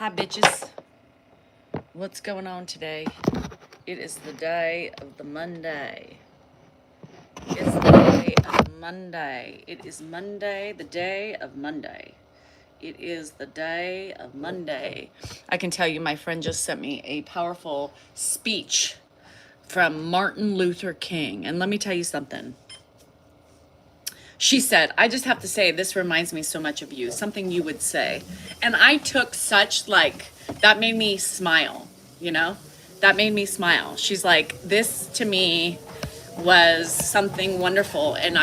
Hi, bitches. What's going on today? It is the day of the Monday. It's the day of Monday. It is Monday, the day of Monday. It is the day of Monday. I can tell you, my friend just sent me a powerful speech from Martin Luther King. And let me tell you something. She said, I just have to say, this reminds me so much of you, something you would say. And I took such, that made me smile, That made me smile. She's like, this to me was something wonderful. And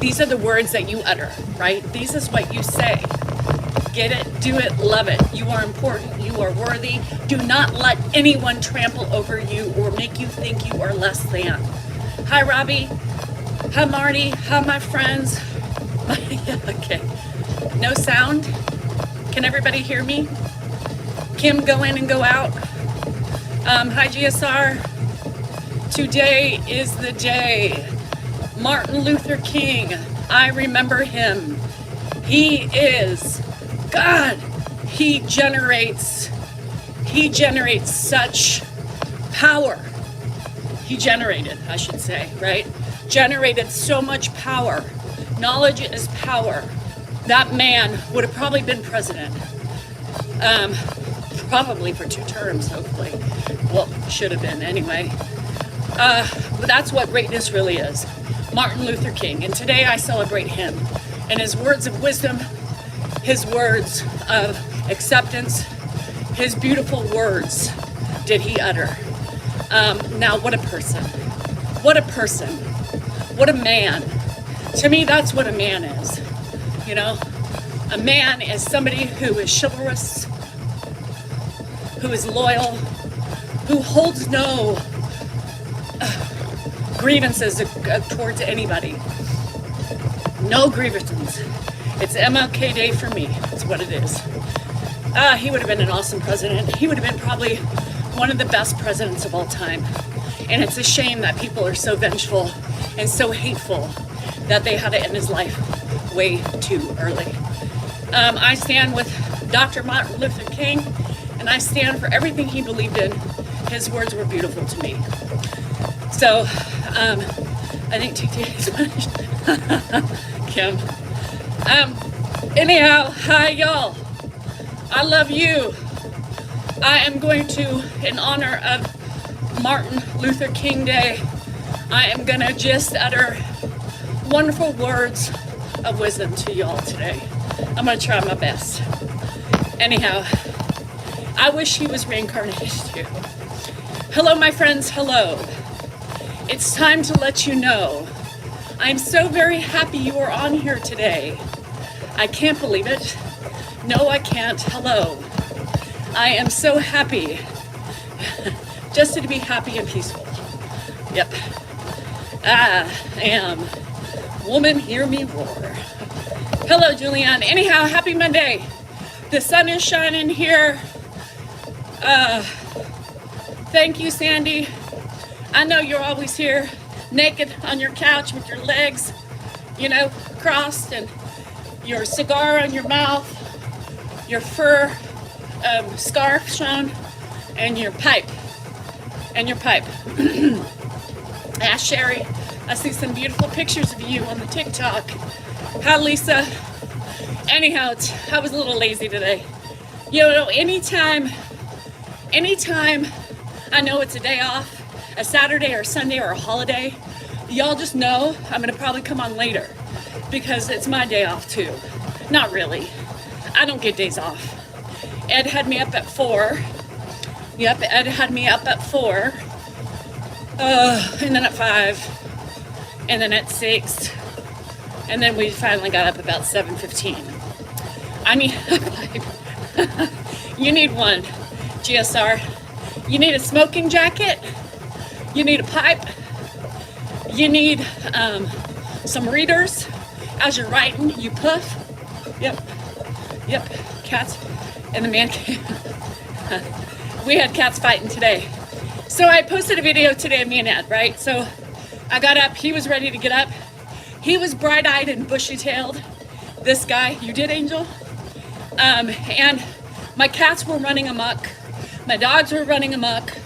these are the words that you utter, right? This is what you say. Get it, do it, love it. You are important, you are worthy. Do not let anyone trample over you or make you think you are less than. Hi, Robbie. Hi, Marty. Hi, my friends. Okay. No sound. Can everybody hear me? Kim, go in and go out. Hi, GSR. Today is the day. Martin Luther King. I remember him. He is God. He generates such power. He generated, I should say, right? Generated so much power. Knowledge is power. That man would have probably been president. Probably for 2 terms, hopefully. Well, should have been anyway. But that's what greatness really is. Martin Luther King. And today I celebrate him and his words of wisdom, his words of acceptance, his beautiful words did he utter. Now, what a person. What a person. What a man. To me, that's what a man is. A man is somebody who is chivalrous, who is loyal, who holds no grievances towards anybody. No grievances. It's MLK Day for me. That's what it is. He would have been an awesome president. He would have been probably one of the best presidents of all time. And it's a shame that people are so vengeful and so hateful that they had to end his life way too early. I stand with Dr. Martin Luther King, and I stand for everything he believed in. His words were beautiful to me. So, I think TT is finished. Kim. Anyhow, hi y'all. I love you. I am going to, in honor of Martin Luther King Day, I am gonna just utter wonderful words of wisdom to y'all today. I'm gonna try my best. Anyhow, I wish he was reincarnated too. Hello, my friends, hello. It's time to let you know, I'm so very happy you are on here today. I can't believe it. No, I can't. Hello. I am so happy just to be happy and peaceful. Yep. I am woman, hear me roar. Hello, Julianne. Anyhow, happy Monday. The sun is shining here. Thank you, Sandy. I know you're always here naked on your couch with your legs, crossed, and your cigar on your mouth, your fur scarf shown, and your pipe. Ask Sherry. I see some beautiful pictures of you on the TikTok. Hi, Lisa. Anyhow, I was a little lazy today. Anytime I know it's a day off, a Saturday or Sunday or a holiday, y'all just know I'm gonna probably come on later because it's my day off too. Not really. I don't get days off. Ed had me up at 4. Yep, Ed had me up at 4. And then at 5. And then at 6. And then we finally got up about 7:15. I need you need one, GSR. You need a smoking jacket. You need a pipe. You need some readers. As you're writing, you puff. Yep. Cats in the man cave. We had cats fighting today. So I posted a video today of me and Ed, right? So I got up. He was ready to get up. He was bright-eyed and bushy-tailed. This guy, you did, Angel? And My cats were running amok. My dogs were running amok.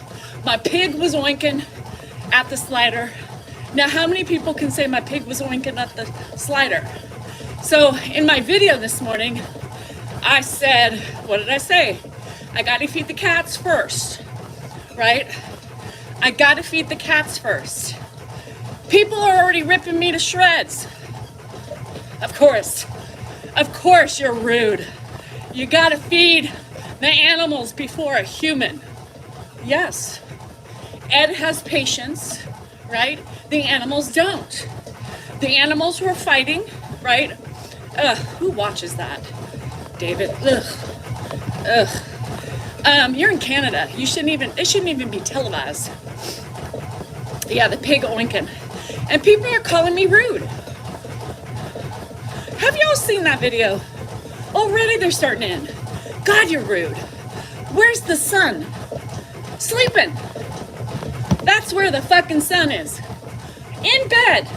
My pig was oinking at the slider. Now, how many people can say my pig was oinking at the slider? So in my video this morning, I said, what did I say? I gotta feed the cats first, right? I gotta feed the cats first. People are already ripping me to shreds. Of course you're rude. You gotta feed the animals before a human. Yes, Ed has patience, right? The animals don't. The animals were fighting, right? Who watches that? David, you're in Canada. It shouldn't even be televised. Yeah, the pig oinking. And people are calling me rude. Have y'all seen that video? Already they're starting in. God, you're rude. Where's the sun? Sleeping. That's where the fucking sun is. In bed.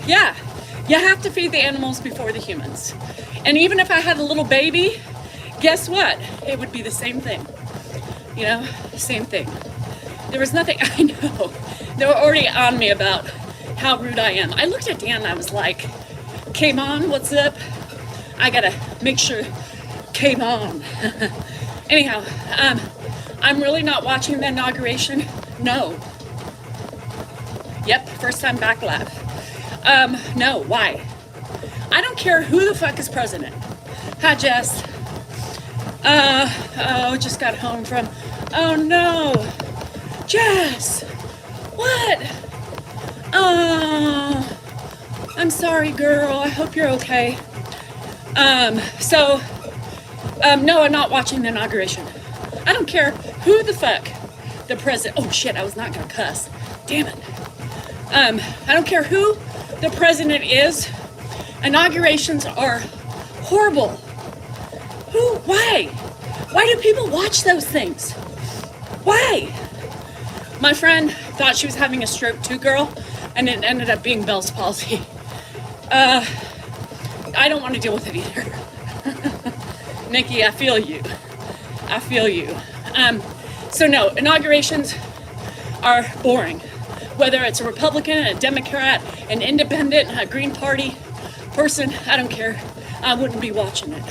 Yeah, you have to feed the animals before the humans. And even if I had a little baby, guess what? It would be the same thing. You know, same thing. There was nothing, I know. They were already on me about how rude I am. I looked at Dan and I was like, came on, what's up? I gotta make sure, came on. Anyhow, I'm really not watching the inauguration. No. Yep, first time back live. No, why? I don't care who the fuck is president. Hi, Jess. Just got home from, oh no. Jess, what? Oh, I'm sorry, girl. I hope you're okay. No, I'm not watching the inauguration. I don't care who the fuck the president, oh shit, I was not gonna cuss. Damn it. I don't care who the president is. Inaugurations are horrible. Why? Why do people watch those things? Why? My friend thought she was having a stroke too, girl, and it ended up being Bell's palsy. I don't want to deal with it either. Nikki, I feel you. So no, inaugurations are boring. Whether it's a Republican, a Democrat, an independent, a Green Party person, I don't care. I wouldn't be watching it.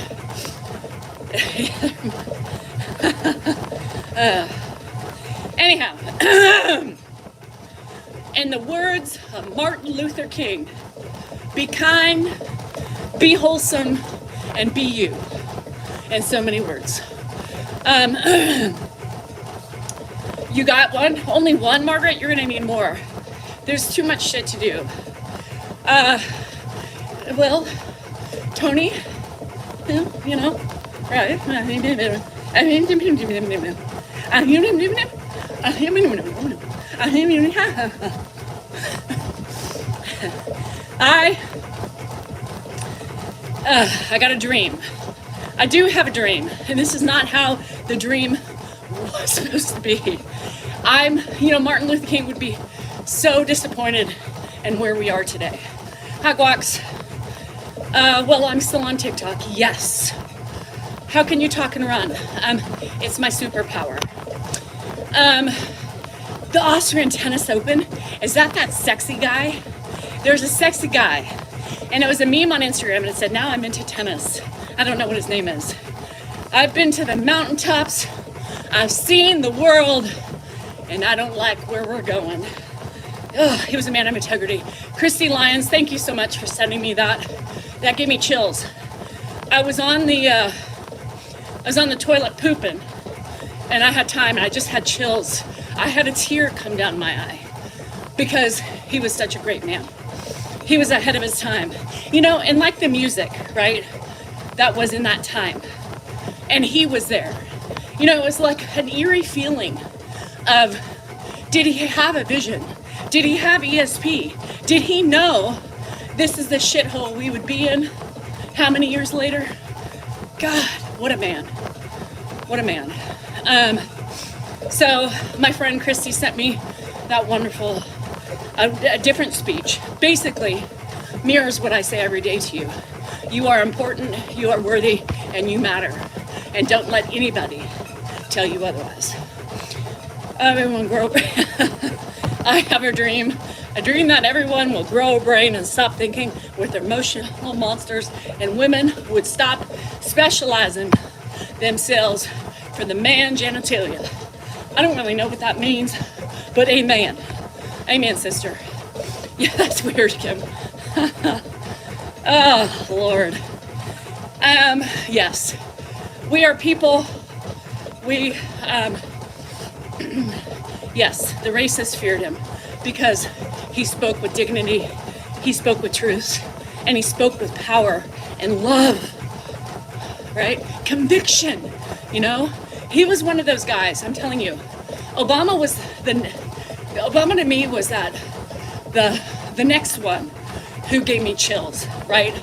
Anyhow, in the words of Martin Luther King, be kind, be wholesome, and be you. In so many words. You got one? Only one, Margaret? You're gonna need more. There's too much shit to do. Well, Tony, you know, right? I got a dream. I do have a dream, and this is not how the dream was supposed to be. Martin Luther King would be so disappointed in where we are today. Hi, Guax. Well, I'm still on TikTok, yes. How can you talk and run? It's my superpower. The Austrian Tennis Open, is that sexy guy? There's a sexy guy, and it was a meme on Instagram, and it said, now I'm into tennis. I don't know what his name is. I've been to the mountaintops, I've seen the world, and I don't like where we're going. He was a man of integrity. Christy Lyons, thank you so much for sending me that. That gave me chills. I was on the toilet pooping, and I had time, and I just had chills. I had a tear come down my eye because he was such a great man. He was ahead of his time. And like the music, right? That was in that time. And he was there. It was like an eerie feeling of, did he have a vision? Did he have ESP? Did he know this is the shithole we would be in how many years later? God, what a man. What a man. So my friend Christy sent me that wonderful, a different speech. Basically, mirrors what I say every day to you. You are important, you are worthy, and you matter. And don't let anybody tell you otherwise. Everyone grow. I have a dream that everyone will grow a brain and stop thinking with their emotional monsters, and women would stop specializing themselves for the man genitalia. I don't really know what that means, but amen. Amen, sister. Yeah, that's weird, Kim. Oh, Lord. Yes. We are people. We, yes, the racists feared him because he spoke with dignity, he spoke with truth, and he spoke with power and love, right? Conviction, you know? He was one of those guys, I'm telling you. Obama to me was that, the next one who gave me chills, right?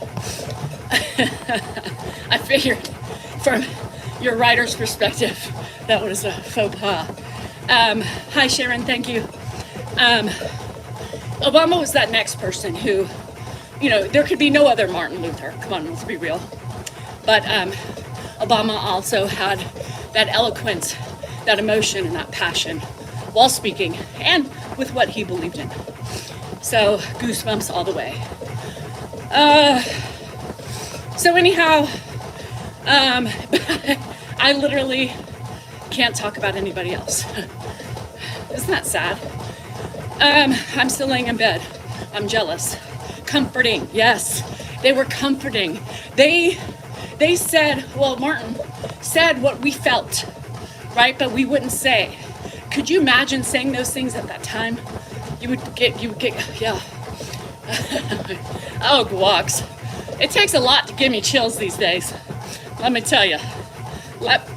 I figured from your writer's perspective, that was a faux pas. Hi Sharon, thank you. Obama was that next person who, you know, there could be no other Martin Luther. Come on, let's be real. But Obama also had that eloquence, that emotion, and that passion while speaking and with what he believed in. So goosebumps all the way. So anyhow, I literally can't talk about anybody else. Isn't that sad? I'm still laying in bed. I'm jealous. Comforting, yes. They were comforting. They said, well, Martin said what we felt, right? But we wouldn't say. Could you imagine saying those things at that time? You would get, yeah. Oh, guacs. It takes a lot to give me chills these days. Let me tell you. Let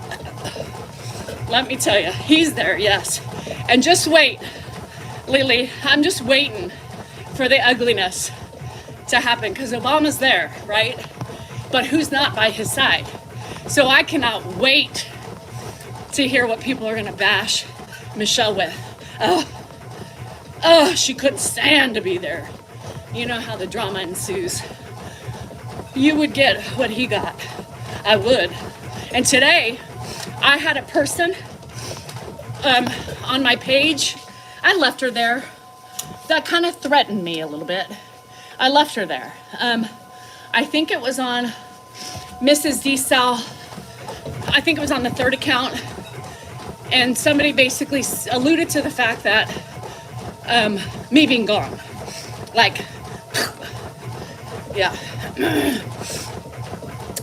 me tell you. He's there, yes. And just wait, Lily. I'm just waiting for the ugliness to happen because Obama's there, right? But who's not by his side? So I cannot wait to hear what people are gonna bash Michelle with. Oh, she couldn't stand to be there. You know how the drama ensues. You would get what he got. I would. And today, I had a person on my page. I left her there. That kind of threatened me a little bit. I left her there. I think it was on Mrs. DeSal. I think it was on the third account. And somebody basically alluded to the fact that me being gone. Like, yeah.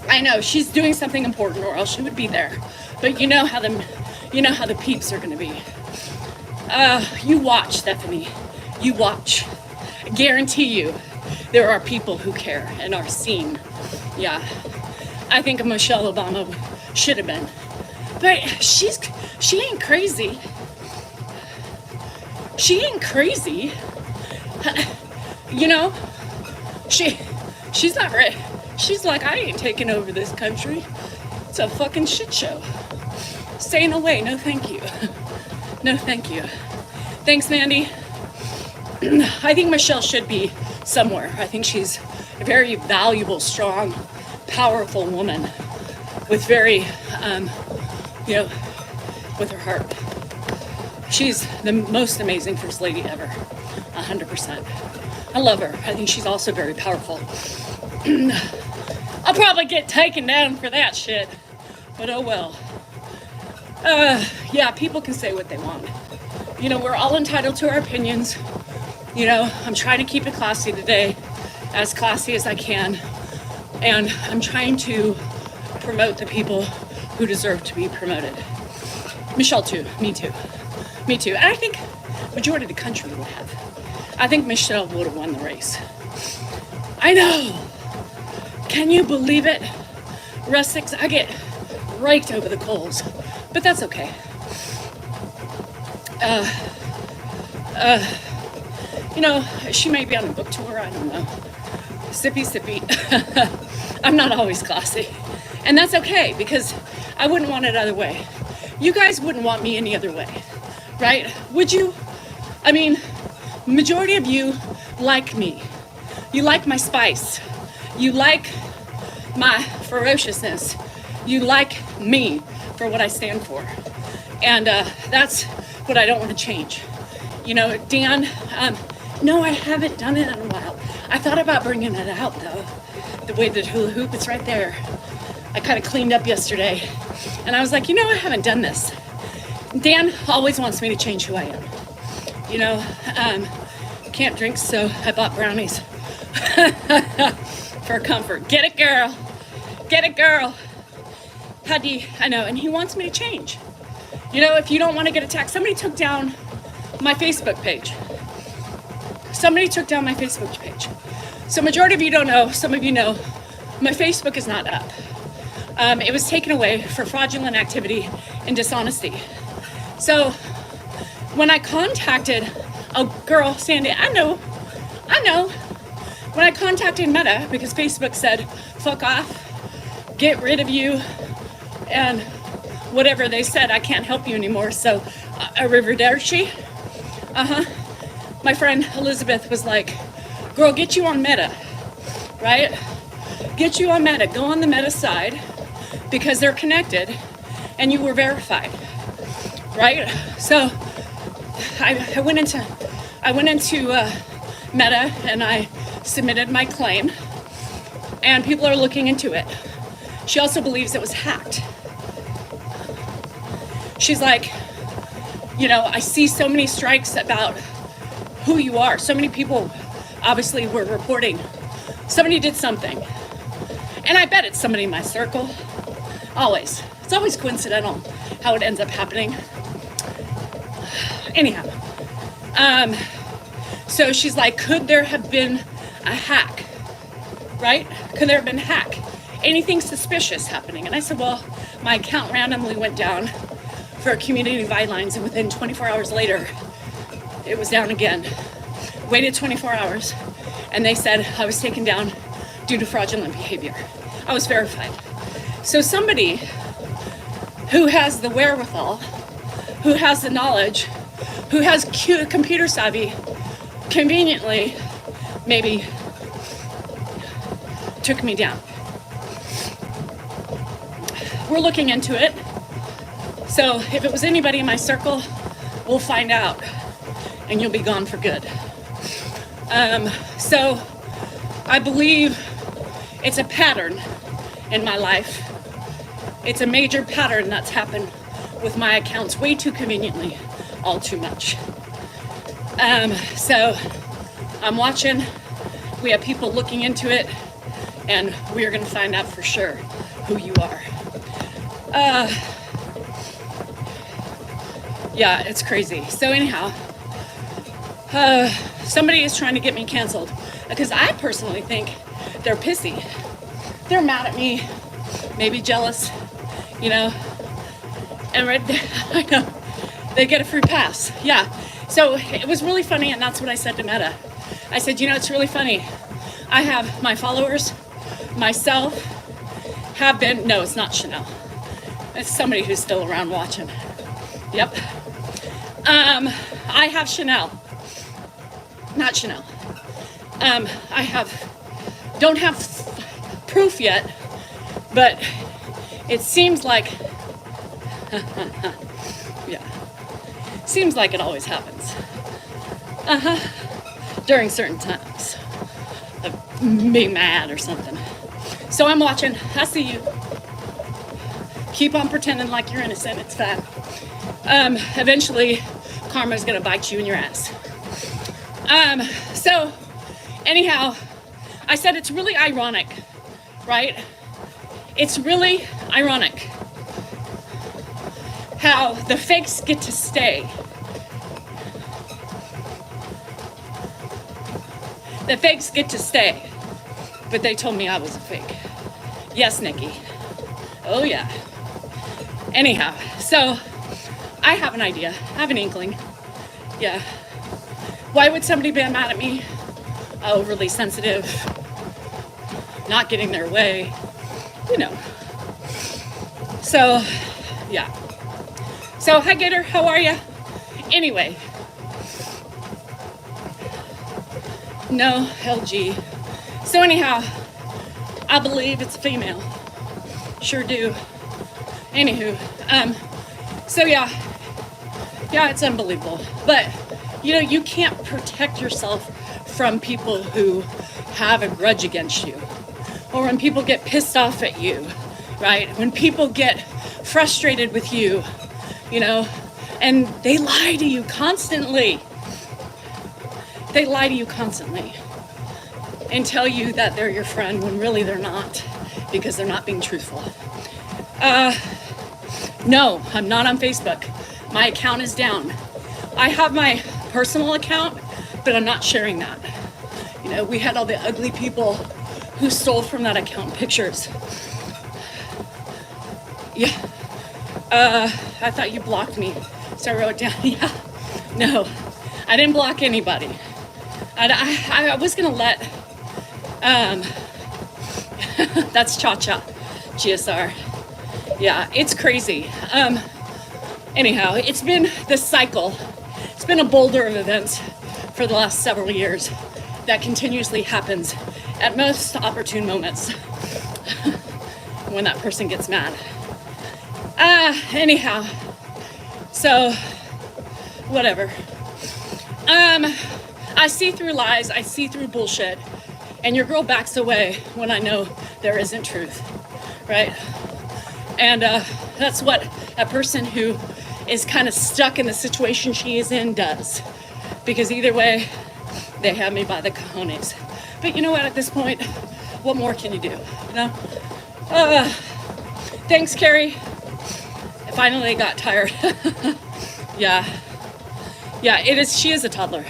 I know she's doing something important, or else she would be there. But you know how the peeps are gonna be. You watch, Stephanie. You watch. I guarantee you, there are people who care and are seen. Yeah, I think Michelle Obama should have been, but she ain't crazy. She ain't crazy. You know, she's not right. She's like, I ain't taking over this country. It's a fucking shit show. Staying away, no thank you. No thank you. Thanks, Mandy. I think Michelle should be somewhere. I think she's a very valuable, strong, powerful woman with very, you know, with her heart. She's the most amazing first lady ever, 100%. I love her. I think she's also very powerful. I'll probably get taken down for that shit, but oh well. Yeah, people can say what they want. You know, we're all entitled to our opinions. You know, I'm trying to keep it classy today, as classy as I can. And I'm trying to promote the people who deserve to be promoted. Michelle too, me too. Me too. And I think majority of the country would have. I think Michelle would have won the race. I know. Can you believe it? Rustics, I get raked over the coals, but that's okay. You know, she may be on a book tour, I don't know. Sippy, sippy. I'm not always classy. And that's okay, because I wouldn't want it other way. You guys wouldn't want me any other way, right? Would you? I mean, majority of you like me. You like my spice. You like my ferociousness. You like me for what I stand for. And that's what I don't want to change. You know, Dan, no, I haven't done it in a while. I thought about bringing it out though. The way the hula hoop, it's right there. I kind of cleaned up yesterday. And I was like, you know, I haven't done this. Dan always wants me to change who I am. You know, can't drink, so I bought brownies for comfort. Get it, girl. Get it, girl. How do you, I know, and he wants me to change. You know, if you don't want to get attacked, somebody took down my Facebook page. Somebody took down my Facebook page. So majority of you don't know, some of you know, my Facebook is not up. It was taken away for fraudulent activity and dishonesty. So when I contacted, oh girl, Sandy, I know. When I contacted Meta, because Facebook said, fuck off, get rid of you, and whatever they said, I can't help you anymore, so arrivederci. My friend Elizabeth was like, girl, get you on Meta, right? Get you on Meta, go on the Meta side, because they're connected, and you were verified, right? So I went into Meta and I submitted my claim, and people are looking into it. She also believes it was hacked. She's like, you know, I see so many strikes about who you are. So many people obviously were reporting somebody did something. And I bet it's somebody in my circle. Always. It's always coincidental how it ends up happening. Anyhow. So she's like, could there have been a hack? Right? Could there have been a hack? Anything suspicious happening? And I said, well, my account randomly went down for community guidelines, and within 24 hours later, it was down again. Waited 24 hours, and they said I was taken down due to fraudulent behavior. I was verified. So somebody who has the wherewithal, who has the knowledge, who has computer savvy, conveniently, maybe took me down. We're looking into it. So if it was anybody in my circle, we'll find out, and you'll be gone for good. So I believe it's a pattern in my life. It's a major pattern that's happened with my accounts way too conveniently, all too much. So I'm watching. We have people looking into it, and we are going to find out for sure who you are. Yeah, it's crazy. So anyhow, somebody is trying to get me canceled because I personally think they're pissy. They're mad at me, maybe jealous, you know, and right there, I know, they get a free pass. Yeah. So it was really funny, and that's what I said to Meta. I said, you know, it's really funny. I have my followers, myself, have been, no, it's not Chanel. It's somebody who's still around watching. Yep. I have Chanel, not Chanel. Don't have proof yet, but it seems like, yeah, seems like it always happens. During certain times of being mad or something. So I'm watching, I see you. Keep on pretending like you're innocent, it's fine. Eventually, karma's gonna bite you in your ass. So, anyhow, I said it's really ironic, right? It's really ironic how the fakes get to stay. The fakes get to stay, but they told me I was a fake. Yes, Nikki. Oh, yeah. Anyhow, so I have an idea. I have an inkling. Yeah. Why would somebody be mad at me? Overly sensitive, not getting their way, you know. So, yeah. So, hi, Gator. How are you? Anyway, No, LG. So anyhow, I believe it's a female. Sure do. Anywho, so yeah, it's unbelievable. But you know, you can't protect yourself from people who have a grudge against you, or when people get pissed off at you, right? When people get frustrated with you, you know, and they lie to you constantly. They lie to you constantly and tell you that they're your friend when really they're not, because they're not being truthful. No, I'm not on Facebook. My account is down. I have my personal account, but I'm not sharing that. You know, we had all the ugly people who stole from that account pictures. Yeah. I thought you blocked me. So I wrote down, yeah. No, I didn't block anybody. I was gonna let, that's Cha-Cha, GSR. Yeah, it's crazy. Anyhow, it's been this cycle. It's been a boulder of events for the last several years that continuously happens at most opportune moments when that person gets mad. Anyhow, so whatever. I see through lies, I see through bullshit, and your girl backs away when I know there isn't truth, right? And that's what a person who is kind of stuck in the situation she is in does, because either way, they have me by the cojones. But you know what, at this point, what more can you do, you know? Thanks, Carrie. I finally got tired. Yeah, it is, she is a toddler.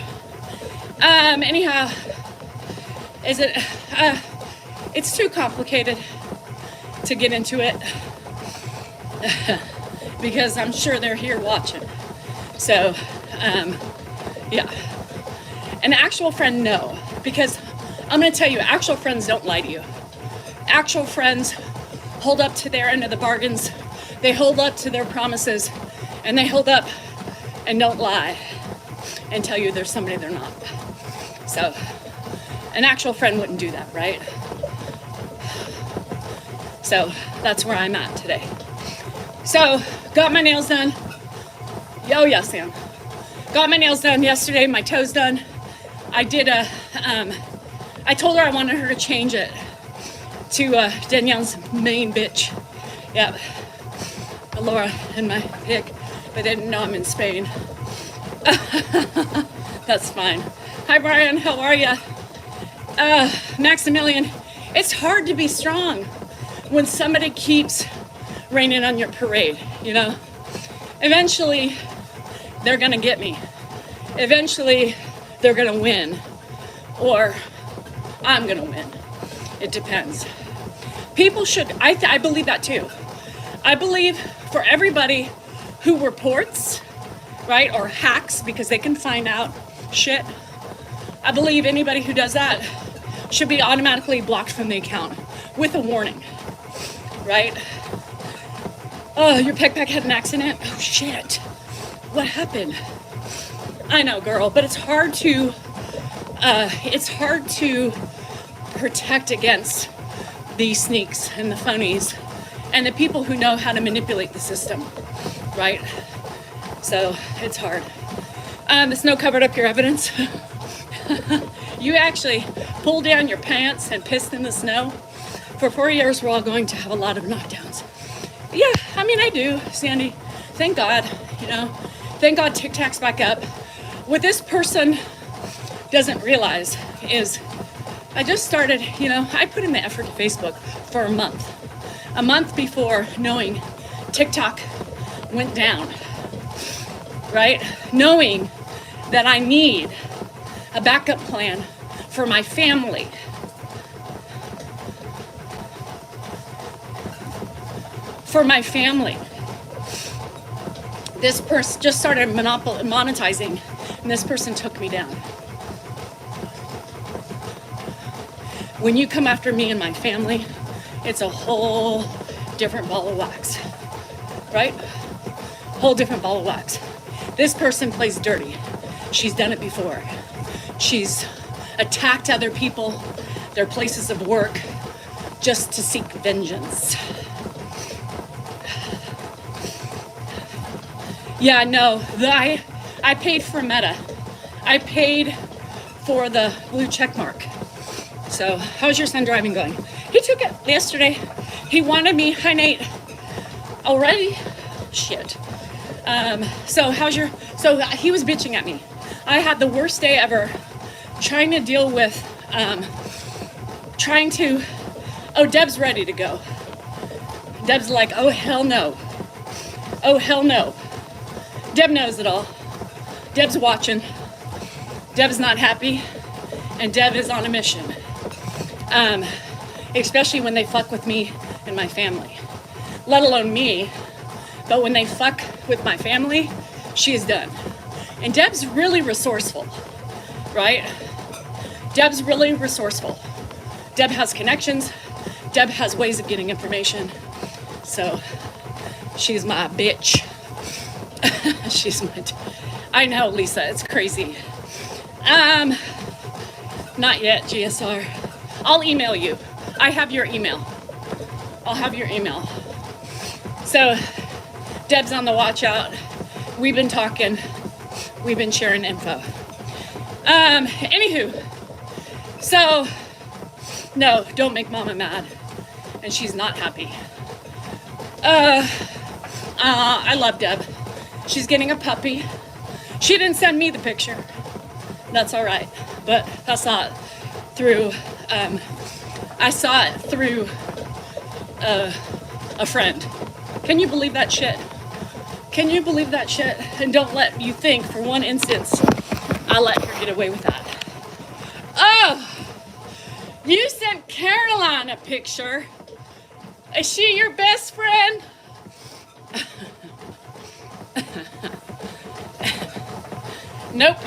Anyhow, it's too complicated to get into it because I'm sure they're here watching. So, yeah. An actual friend, no, because I'm gonna tell you, actual friends don't lie to you. Actual friends hold up to their end of the bargains. They hold up to their promises, and they hold up and don't lie and tell you there's somebody they're not. So, an actual friend wouldn't do that, right? So, that's where I'm at today. So, got my nails done. Oh, yes, Sam. Got my nails done yesterday, my toes done. I did I told her I wanted her to change it to Danielle's main bitch. Yep. Laura and my pick, but they didn't know I'm in Spain. That's fine. Hi, Brian, how are ya? Maximilian, it's hard to be strong when somebody keeps raining on your parade, you know? Eventually, they're gonna get me. Eventually, they're gonna win. Or I'm gonna win. It depends. People should, I believe that too. I believe for everybody who reports, right, or hacks because they can find out shit, I believe anybody who does that should be automatically blocked from the account with a warning, right? Oh, your pickpack had an accident? Oh shit, what happened? I know, girl, but it's hard to protect against the sneaks and the phonies and the people who know how to manipulate the system, right? So it's hard. The snow covered up your evidence. You actually pulled down your pants and pissed in the snow. For 4 years, we're all going to have a lot of knockdowns. Yeah, I mean, I do, Sandy. Thank God, you know. Thank God TikTok's back up. What this person doesn't realize is I just started, you know, I put in the effort to Facebook for a month before knowing TikTok went down, right? Knowing that I need a backup plan for my family. For my family. This person just started monetizing, and this person took me down. When you come after me and my family, it's a whole different ball of wax, right? Whole different ball of wax. This person plays dirty. She's done it before. She's attacked other people, their places of work, just to seek vengeance. Yeah, no, I paid for Meta. I paid for the blue check mark. So, how's your son driving going? He took it yesterday. He wanted me, hi Nate, already? Shit. So he was bitching at me. I had the worst day ever trying to deal with, oh, Deb's ready to go. Deb's like, oh, hell no. Oh, hell no. Deb knows it all. Deb's watching. Deb's not happy. And Deb is on a mission. Especially when they fuck with me and my family. Let alone me. But when they fuck with my family, she is done. And Deb's really resourceful, right? Deb's really resourceful. Deb has connections. Deb has ways of getting information. So she's my bitch. I know, Lisa, it's crazy. Not yet, GSR. I'll email you. I have your email. I'll have your email. So Deb's on the watch out. We've been talking. We've been sharing info. Anywho, so no, don't make mama mad. And she's not happy. I love Deb. She's getting a puppy. She didn't send me the picture. That's all right. But I saw it through, a friend. Can you believe that shit? Can you believe that shit? And don't let you think for one instance I let her get away with that. Oh, you sent Caroline a picture. Is she your best friend? Nope.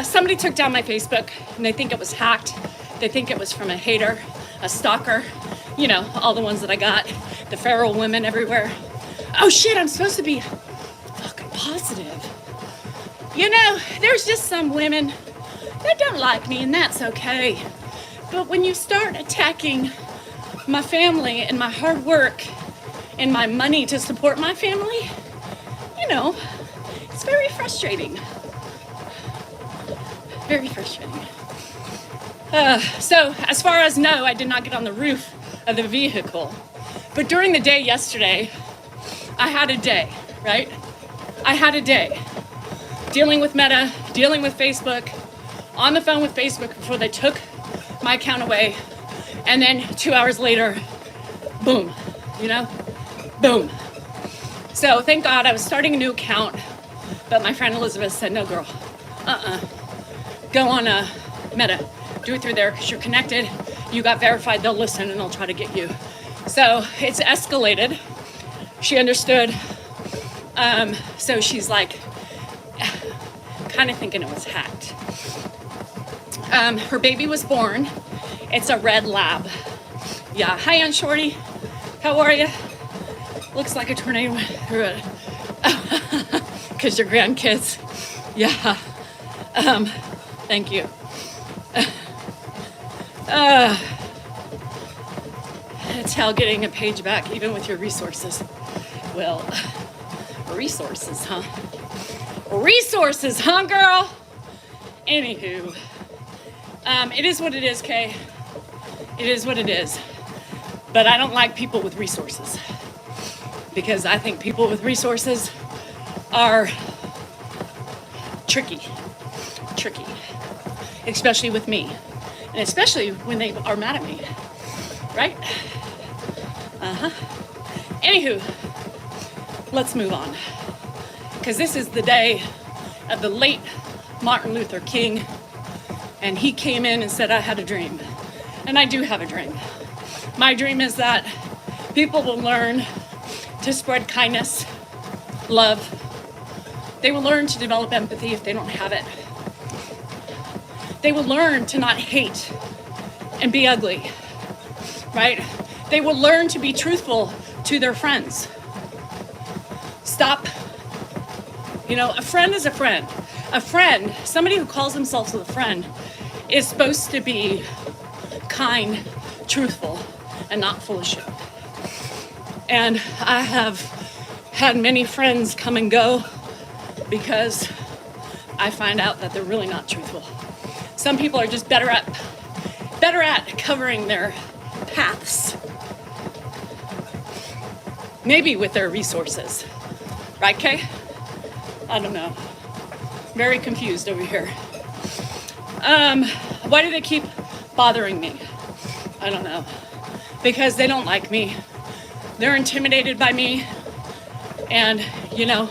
Somebody took down my Facebook and they think it was hacked. They think it was from a hater, a stalker. You know, all the ones that I got. The feral women everywhere. Oh shit, I'm supposed to be fucking positive. You know, there's just some women that don't like me and that's okay. But when you start attacking my family and my hard work and my money to support my family, you know, it's very frustrating. Very frustrating. So, as far as no, I did not get on the roof of the vehicle. But during the day yesterday, I had a day, right? I had a day. Dealing with Meta, dealing with Facebook, on the phone with Facebook before they took my account away. And then 2 hours later, boom, you know? Boom. So thank God I was starting a new account, but my friend Elizabeth said, no girl, go on Meta, do it through there because you're connected, you got verified, they'll listen and they'll try to get you. So it's escalated. She understood. So she's like, kind of thinking it was hacked. Her baby was born. It's a red lab. Yeah, hi Aunt Shorty, how are you? Looks like a tornado went through it. Because your grandkids. Yeah. Thank you. It's hell getting a page back, even with your resources. Well, resources, huh? Resources, huh, girl? Anywho, it is what it is, Kay. It is what it is. But I don't like people with resources. Because I think people with resources are tricky. Especially with me. And especially when they are mad at me. Right? Anywho, let's move on. Because this is the day of the late Martin Luther King. And he came in and said, I had a dream. And I do have a dream. My dream is that people will learn to spread kindness, love. They will learn to develop empathy if they don't have it. They will learn to not hate and be ugly, right? They will learn to be truthful to their friends. Stop. You know, a friend is a friend. A friend, somebody who calls themselves a friend, is supposed to be kind, truthful, and not full of shit. And I have had many friends come and go because I find out that they're really not truthful. Some people are just better at covering their paths. Maybe with their resources. Right, Kay? I don't know. Very confused over here. Why do they keep bothering me? I don't know. Because they don't like me. They're intimidated by me. And, you know,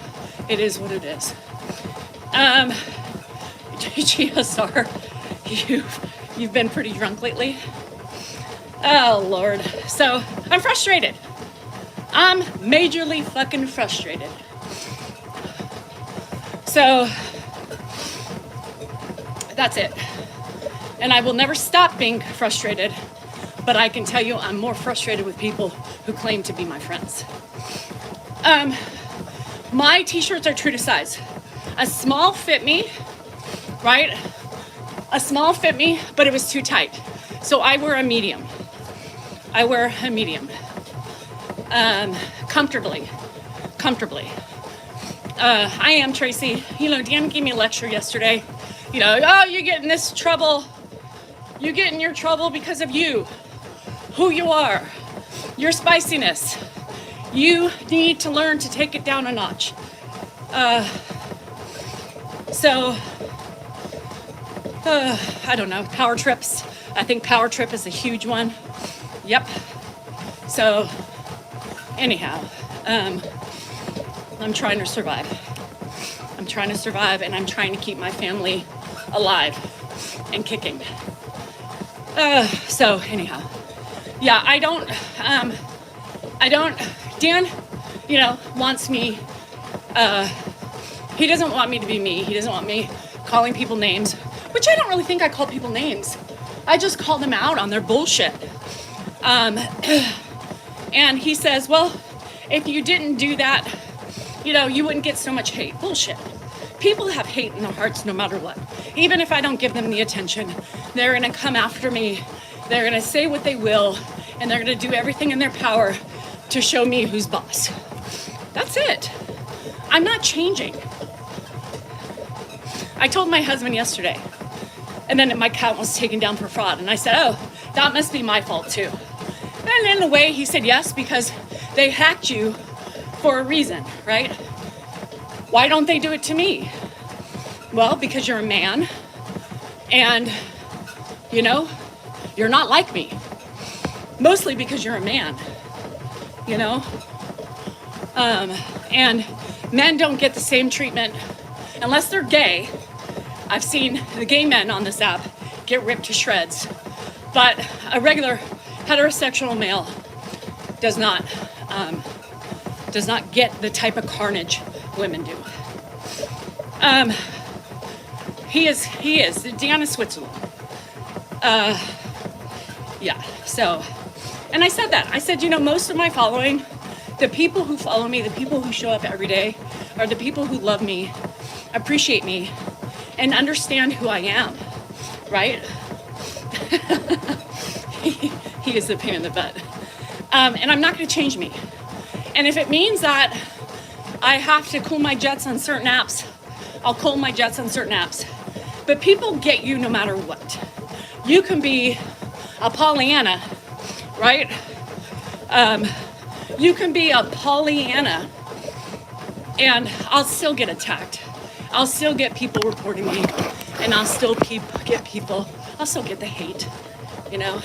it is what it is. GSR, you've been pretty drunk lately. Oh, Lord. So, I'm frustrated. I'm majorly fucking frustrated. So, that's it. And I will never stop being frustrated, but I can tell you I'm more frustrated with people who claim to be my friends. My t-shirts are true to size. A small fit me, right? A small fit me, but it was too tight. So I wear a medium. Comfortably. I am Tracy. You know, Dan gave me a lecture yesterday. You know, oh, you get in this trouble. You get in your trouble because of you, who you are, your spiciness. You need to learn to take it down a notch. I don't know, power trips. I think power trip is a huge one. Yep. So, anyhow, I'm trying to survive. I'm trying to survive, and I'm trying to keep my family alive and kicking. So anyhow, yeah, I don't, Dan, you know, wants me, he doesn't want me to be me. He doesn't want me calling people names, which I don't really think I call people names. I just call them out on their bullshit. And he says, well, if you didn't do that, you know, you wouldn't get so much hate. Bullshit. People have hate in their hearts no matter what. Even if I don't give them the attention, they're gonna come after me. They're gonna say what they will, and they're gonna do everything in their power to show me who's boss. That's it. I'm not changing. I told my husband yesterday, and then my account was taken down for fraud, and I said, oh, that must be my fault too. And in a way, he said yes, because they hacked you for a reason, right? Why don't they do it to me? Well, because you're a man, and, you know, you're not like me. Mostly because you're a man, you know? And men don't get the same treatment unless they're gay. I've seen the gay men on this app get ripped to shreds, but a regular heterosexual male does not get the type of carnage women do. He is Deanna Switzerland. Yeah, so, and I said that. I said, you know, most of my following, the people who follow me, the people who show up every day, are the people who love me, appreciate me, and understand who I am, right? He is a pain in the butt. And I'm not gonna change me. And if it means that I have to cool my jets on certain apps, I'll cool my jets on certain apps. But people get you no matter what. You can be a Pollyanna, right? You can be a Pollyanna and I'll still get attacked. I'll still get people reporting me, and I'll still I'll still get the hate, you know?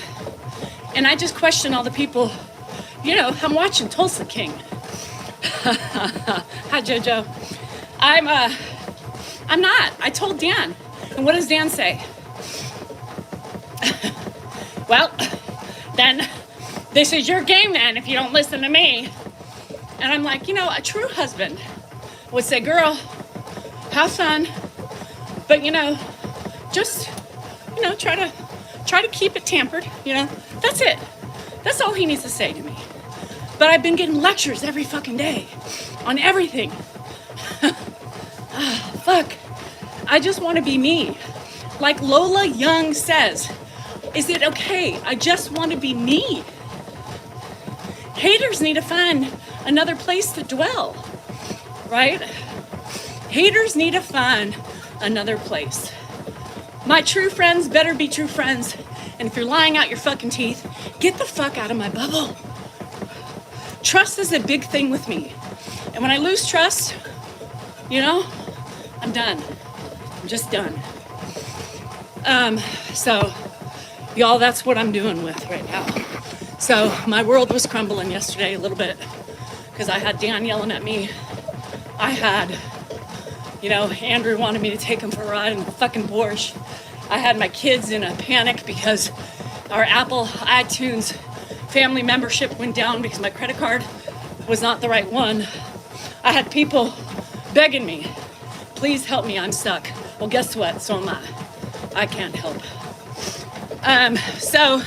And I just question all the people, you know, I'm watching Tulsa King. Hi, Jojo. I'm not. I told Dan. And what does Dan say? Well, then this is your game then if you don't listen to me. And I'm like, you know, a true husband would say, girl, have fun, but you know, just, you know, try to keep it tampered, you know, that's it. That's all he needs to say to me. But I've been getting lectures every fucking day on everything. Fuck. I just want to be me. Like Lola Young says, is it okay? I just want to be me. Haters need to find another place to dwell, right? Haters need to find another place. My true friends better be true friends. And if you're lying out your fucking teeth, get the fuck out of my bubble. Trust is a big thing with me. And when I lose trust, you know, I'm done. I'm just done. So, y'all, that's what I'm doing with right now. So, my world was crumbling yesterday a little bit because I had Dan yelling at me. I had, you know, Andrew wanted me to take him for a ride in the fucking Porsche. I had my kids in a panic because our Apple iTunes family membership went down because my credit card was not the right one. I had people begging me, please help me, I'm stuck. Well, guess what? So am I. I can't help. So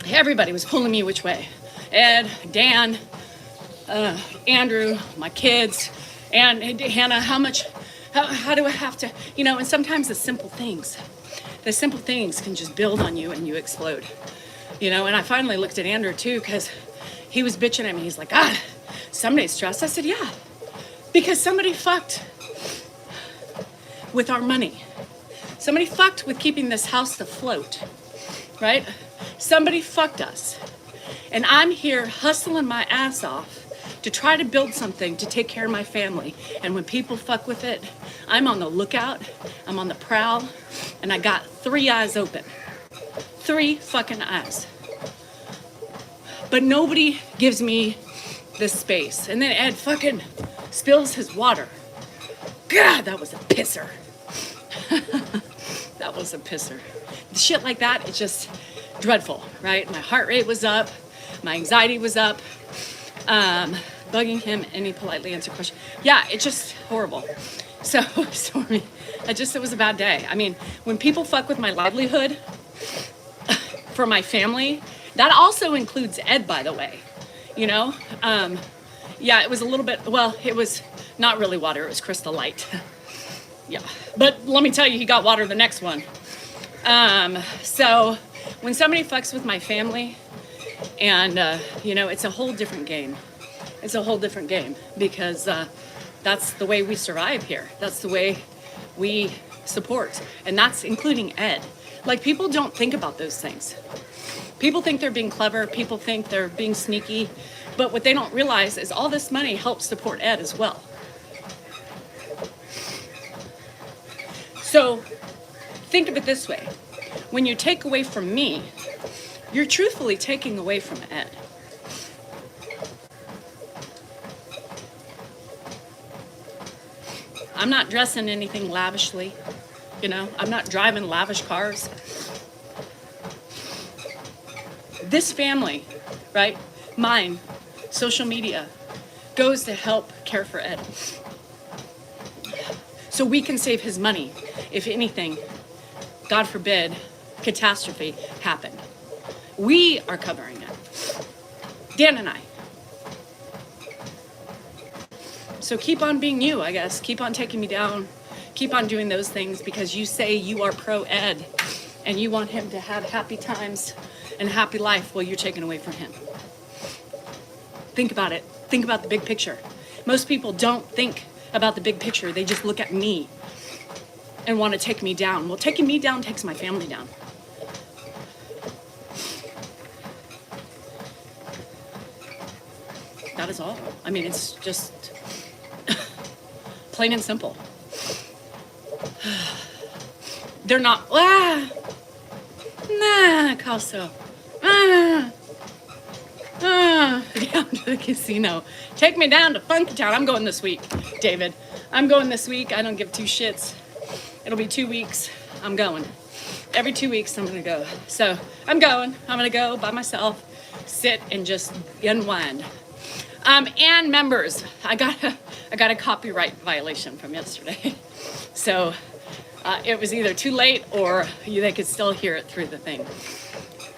everybody was pulling me which way. Ed, Dan, Andrew, my kids, and Hannah, how do I have to, you know, and sometimes the simple things can just build on you and you explode, you know. And I finally looked at Andrew too, because he was bitching at me. He's like, somebody's stressed. I said, yeah, because somebody fucked with our money. Somebody fucked with keeping this house afloat, right? Somebody fucked us. And I'm here hustling my ass off to try to build something to take care of my family. And when people fuck with it, I'm on the lookout, I'm on the prowl, and I got 3 eyes open. 3 fucking eyes. But nobody gives me this space. And then Ed fucking spills his water. God, that was a pisser. That was a pisser. Shit like that, it's just dreadful, right? My heart rate was up, my anxiety was up. Bugging him, and he politely answered question. Yeah, it's just horrible. So, sorry. It was a bad day. I mean, when people fuck with my livelihood for my family, that also includes Ed, by the way. You know? Yeah, it was a little bit, well, it was not really water, it was Crystal Light. Yeah, but let me tell you, he got water the next one. So, when somebody fucks with my family, and, you know, it's a whole different game. It's a whole different game because that's the way we survive here. That's the way we support. And that's including Ed. Like, people don't think about those things. People think they're being clever. People think they're being sneaky. But what they don't realize is all this money helps support Ed as well. So think of it this way. When you take away from me, you're truthfully taking away from Ed. I'm not dressing anything lavishly, you know, I'm not driving lavish cars. This family, right, mine, social media, goes to help care for Ed. So we can save his money if anything, God forbid, catastrophe happened. We are covering it. Dan and I. So keep on being you, I guess. Keep on taking me down. Keep on doing those things because you say you are pro-Ed and you want him to have happy times and a happy life while you're taking away from him. Think about it. Think about the big picture. Most people don't think about the big picture. They just look at me and want to take me down. Well, taking me down takes my family down. That is all. I mean, it's just plain and simple. They're not, nah, Calso, down to the casino. Take me down to Funky Town. I'm going this week, David. I'm going this week. I don't give 2 shits. It'll be 2 weeks. I'm going. Every 2 weeks, I'm going to go. So I'm going. I'm going to go by myself, sit and just unwind. And members, I got a copyright violation from yesterday. So it was either too late or they could still hear it through the thing.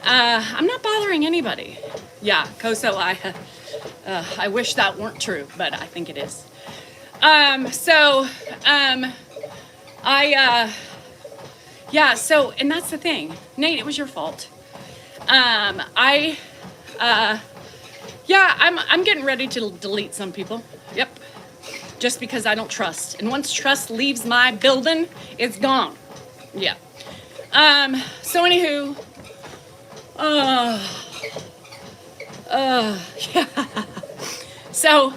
I'm not bothering anybody. Yeah, Koso, I wish that weren't true, but I think it is. So, yeah, so, and that's the thing. Nate, it was your fault. Yeah, I'm getting ready to delete some people. Yep. Just because I don't trust. And once trust leaves my building, it's gone. Yeah. So anywho, yeah. So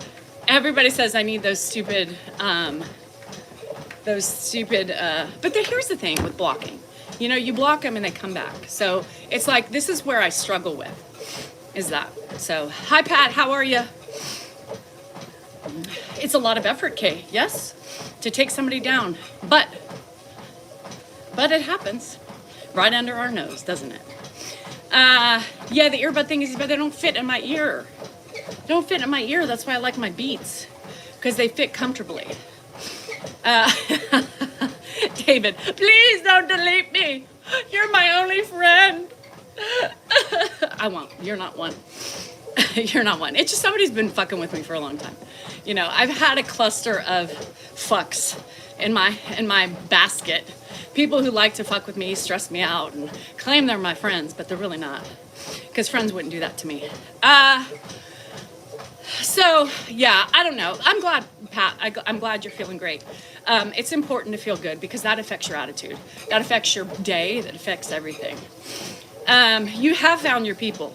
everybody says I need those stupid, but here's the thing with blocking. You know, you block them and they come back. So it's like, this is where I struggle with, is that. So, hi Pat, how are you? It's a lot of effort, Kay, yes? To take somebody down, but it happens right under our nose, doesn't it? Yeah, the earbud thing is, but they don't fit in my ear. They don't fit in my ear, that's why I like my Beats, because they fit comfortably. David, please don't delete me. You're my only friend. I won't. You're not one. You're not one. It's just somebody's been fucking with me for a long time. You know, I've had a cluster of fucks in my basket. People who like to fuck with me, stress me out, and claim they're my friends, but they're really not. Because friends wouldn't do that to me. So, yeah, I don't know. I'm glad, Pat, I'm glad you're feeling great. It's important to feel good because that affects your attitude. That affects your day. That affects everything. You have found your people.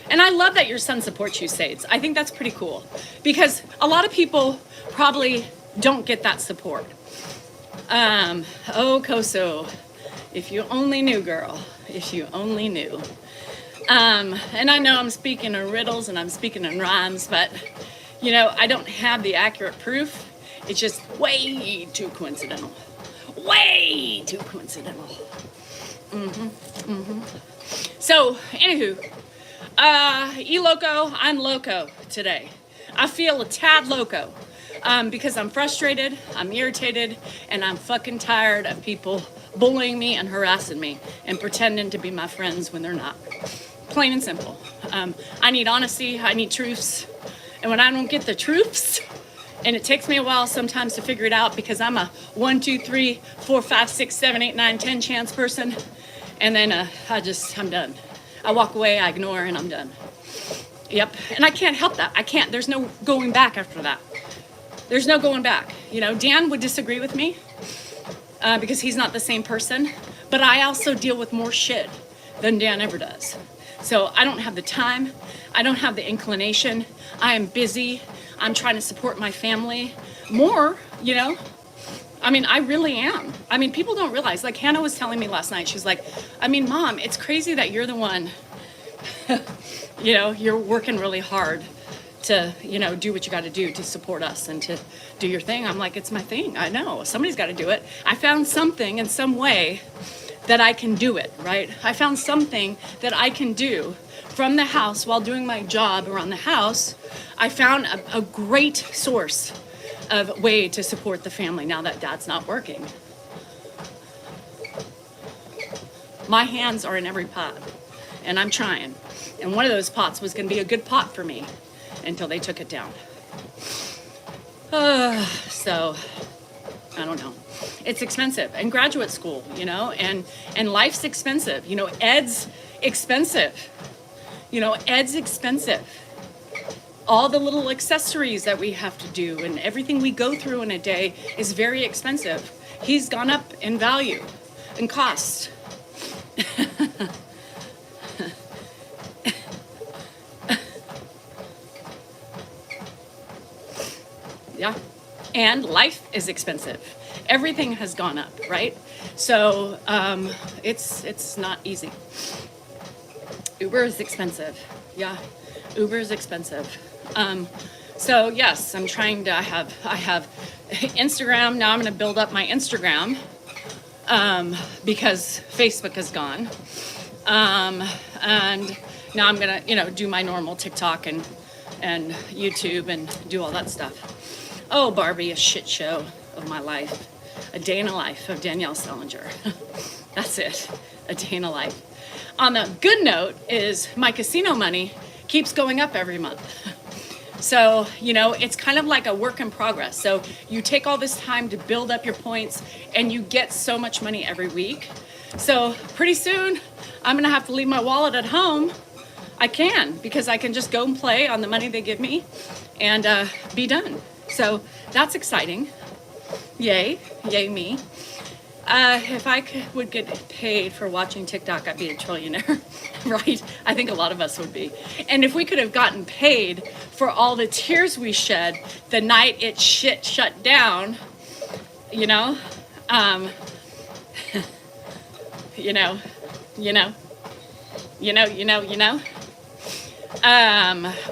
And I love that your son supports you, Sades. I think that's pretty cool. Because a lot of people probably don't get that support. Oh, Koso, if you only knew, girl. If you only knew. And I know I'm speaking in riddles and I'm speaking in rhymes, but, you know, I don't have the accurate proof. It's just way too coincidental. Way too coincidental. So, anywho, E-Loco, I'm loco today. I feel a tad loco because I'm frustrated, I'm irritated, and I'm fucking tired of people bullying me and harassing me and pretending to be my friends when they're not. Plain and simple. I need honesty, I need truths, and when I don't get the truths, and it takes me a while sometimes to figure it out because I'm a 1, 2, 3, 4, 5, 6, 7, 8, 9, 10 chance person, and then I'm done. I walk away, I ignore, and I'm done. Yep, and I can't help that. I can't. There's no going back after that. There's no going back. You know, Dan would disagree with me because he's not the same person, but I also deal with more shit than Dan ever does. So I don't have the time. I don't have the inclination. I am busy. I'm trying to support my family more, you know. I mean, I really am. I mean, people don't realize, like Hannah was telling me last night, she's like, I mean, Mom, it's crazy that you're the one, you know, you're working really hard to, you know, do what you got to do to support us and to do your thing. I'm like, it's my thing. I know. Somebody's got to do it. I found something in some way that I can do it, right? I found something that I can do from the house while doing my job around the house. I found a great source of way to support the family now that Dad's not working. My hands are in every pot, and I'm trying. And one of those pots was going to be a good pot for me until they took it down. So, I don't know. It's expensive. And graduate school, you know, and life's expensive. You know, Ed's expensive. You know, Ed's expensive. All the little accessories that we have to do and everything we go through in a day is very expensive. He's gone up in value and cost. Yeah. And life is expensive. Everything has gone up, right? So it's not easy. Uber is expensive. Yeah, Uber is expensive. So yes, I'm trying to. I have Instagram now. I'm going to build up my Instagram because Facebook is gone, and now I'm going to, you know, do my normal TikTok and YouTube and do all that stuff. Oh, Barbie, a shit show of my life. A day in the life of Danielle Selinger. That's it. A day in the life. On the good note is my casino money keeps going up every month. So, you know, it's kind of like a work in progress. So you take all this time to build up your points and you get so much money every week. So pretty soon I'm gonna have to leave my wallet at home. I can, because I can just go and play on the money they give me and be done. So that's exciting. Yay, yay me. If I would get paid for watching TikTok, I'd be a trillionaire, right? I think a lot of us would be. And if we could have gotten paid for all the tears we shed the night it shut down, you know, you know,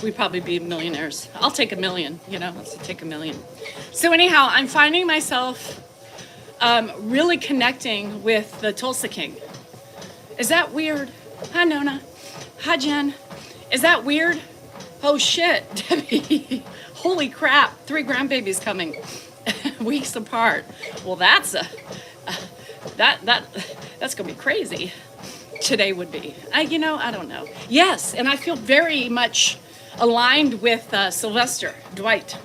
we'd probably be millionaires. I'll take $1 million, you know, let's take $1 million. So anyhow, I'm finding myself really connecting with the Tulsa King. Is that weird? Hi, Nona. Hi, Jen. Is that weird? Oh, shit, Debbie. Holy crap, 3 grandbabies coming weeks apart. Well, that's gonna be crazy. Today would be. You know, I don't know. Yes, and I feel very much aligned with Sylvester Dwight.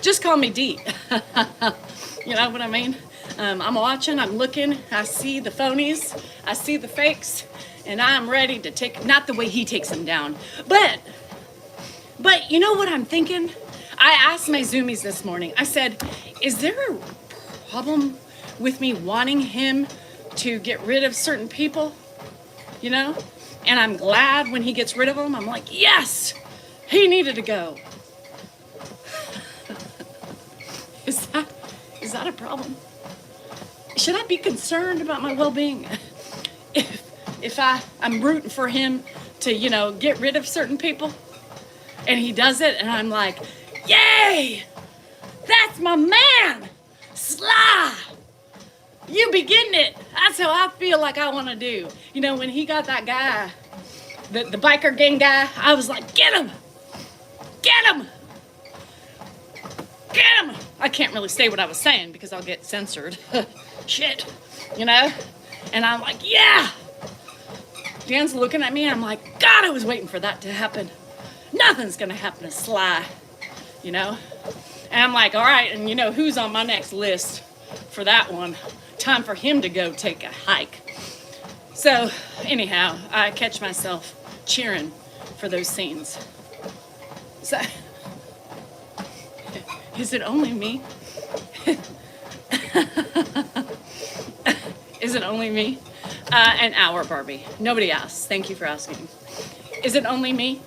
Just call me D. You know what I mean? I'm watching, I'm looking, I see the phonies, I see the fakes, and I'm ready to take, not the way he takes them down, but you know what I'm thinking? I asked my Zoomies this morning, I said, is there a problem with me wanting him to get rid of certain people? You know? And I'm glad when he gets rid of them, I'm like, yes, he needed to go. Is that a problem? Should I be concerned about my well-being if I'm rooting for him to, you know, get rid of certain people and he does it and I'm like, yay, that's my man, Sly, you be getting it. That's how I feel like I want to do. You know, when he got that guy, the biker gang guy, I was like, get him, get him, get him. I can't really say what I was saying because I'll get censored. Shit, you know? And I'm like, yeah! Dan's looking at me and I'm like, God, I was waiting for that to happen. Nothing's gonna happen to Sly, you know? And I'm like, all right, and you know who's on my next list for that one? Time for him to go take a hike. So, anyhow, I catch myself cheering for those scenes. So, is it only me? Is it only me? An hour, Barbie. Nobody asked. Thank you for asking. Is it only me?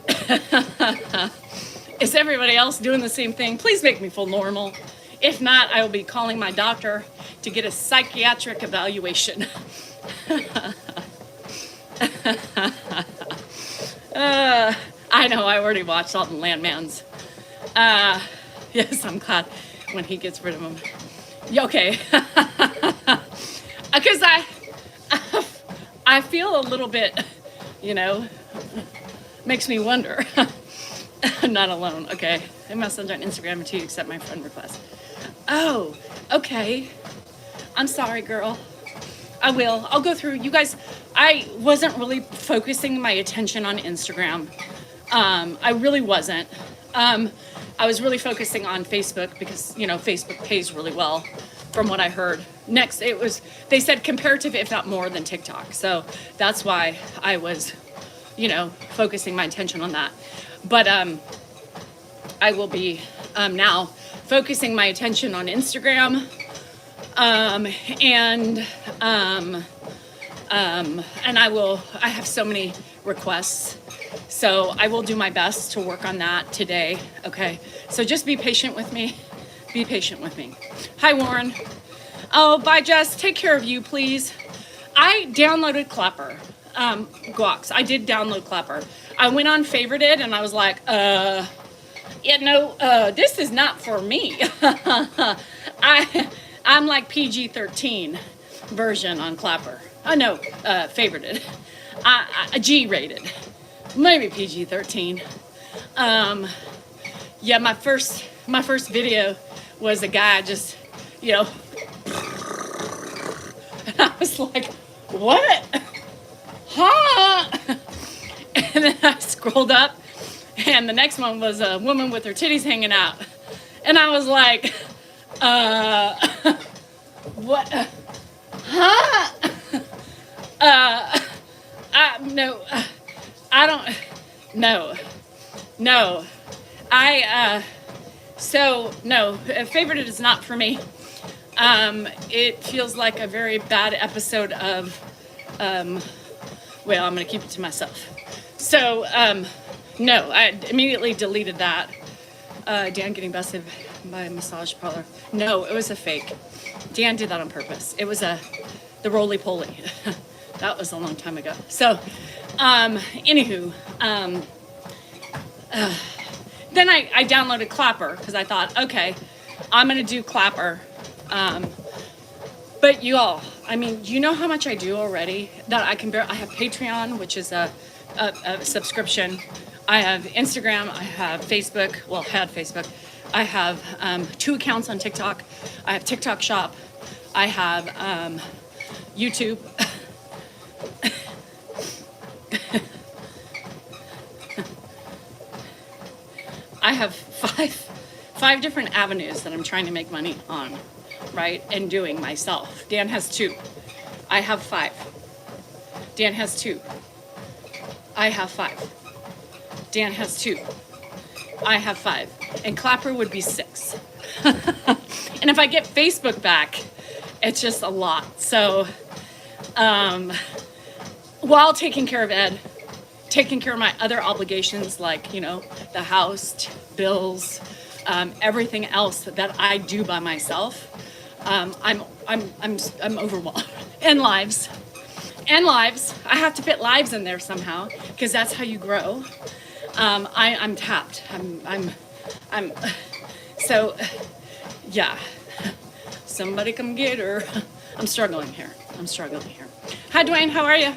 Is everybody else doing the same thing? Please make me feel normal. If not, I will be calling my doctor to get a psychiatric evaluation. I know, I already watched all the Landmans. Yes, I'm glad when he gets rid of them. Okay. Because I feel a little bit, you know, makes me wonder. I'm not alone, okay? I message on Instagram and to accept my friend request. Oh, okay. I'm sorry, girl. I will. I'll go through. You guys, I wasn't really focusing my attention on Instagram. I really wasn't. I was really focusing on Facebook because, you know, Facebook pays really well from what I heard. Next, they said comparative, if not more than TikTok. So that's why I was, you know, focusing my attention on that. But I will be now focusing my attention on Instagram. And I have so many requests. So I will do my best to work on that today. Okay. So just be patient with me. Be patient with me. Hi, Warren. Oh, bye, Jess. Take care of you, please. I downloaded Clapper. Guax. I did download Clapper. I went on favorited and I was like, you know, this is not for me. I'm like PG-13 version on Clapper. No, favorited. G-rated. Maybe PG-13. Yeah, my first video was a guy just, you know, and I was like, what? Huh? And then I scrolled up And the next one was a woman with her titties hanging out. And I was like, what? Huh? No, I don't, no. So no, favorite is not for me. It feels like a very bad episode of, well, I'm going to keep it to myself. So, no, I immediately deleted that. Dan getting busted by a massage parlor. No, it was a fake. Dan did that on purpose. It was the roly-poly. That was a long time ago. So, anywho, then I downloaded Clapper because I thought, okay, I'm going to do Clapper. But you all, I mean, you know how much I do already that I have Patreon, which is a subscription. I have Instagram, I have Facebook, well, had Facebook. I have 2 accounts on TikTok. I have TikTok Shop. I have YouTube. I have five different avenues that I'm trying to make money on, right? And doing myself. Dan has 2. I have 5. Dan has 2. I have 5. Dan has 2. I have 5. And Clapper would be 6. And if I get Facebook back, it's just a lot. So, while taking care of Ed, taking care of my other obligations, like, you know, the house, bills, everything else that I do by myself, I'm overwhelmed. And lives. I have to fit lives in there somehow because that's how you grow. I'm tapped. I'm so yeah. Somebody come get her. I'm struggling here. Hi Dwayne, how are you?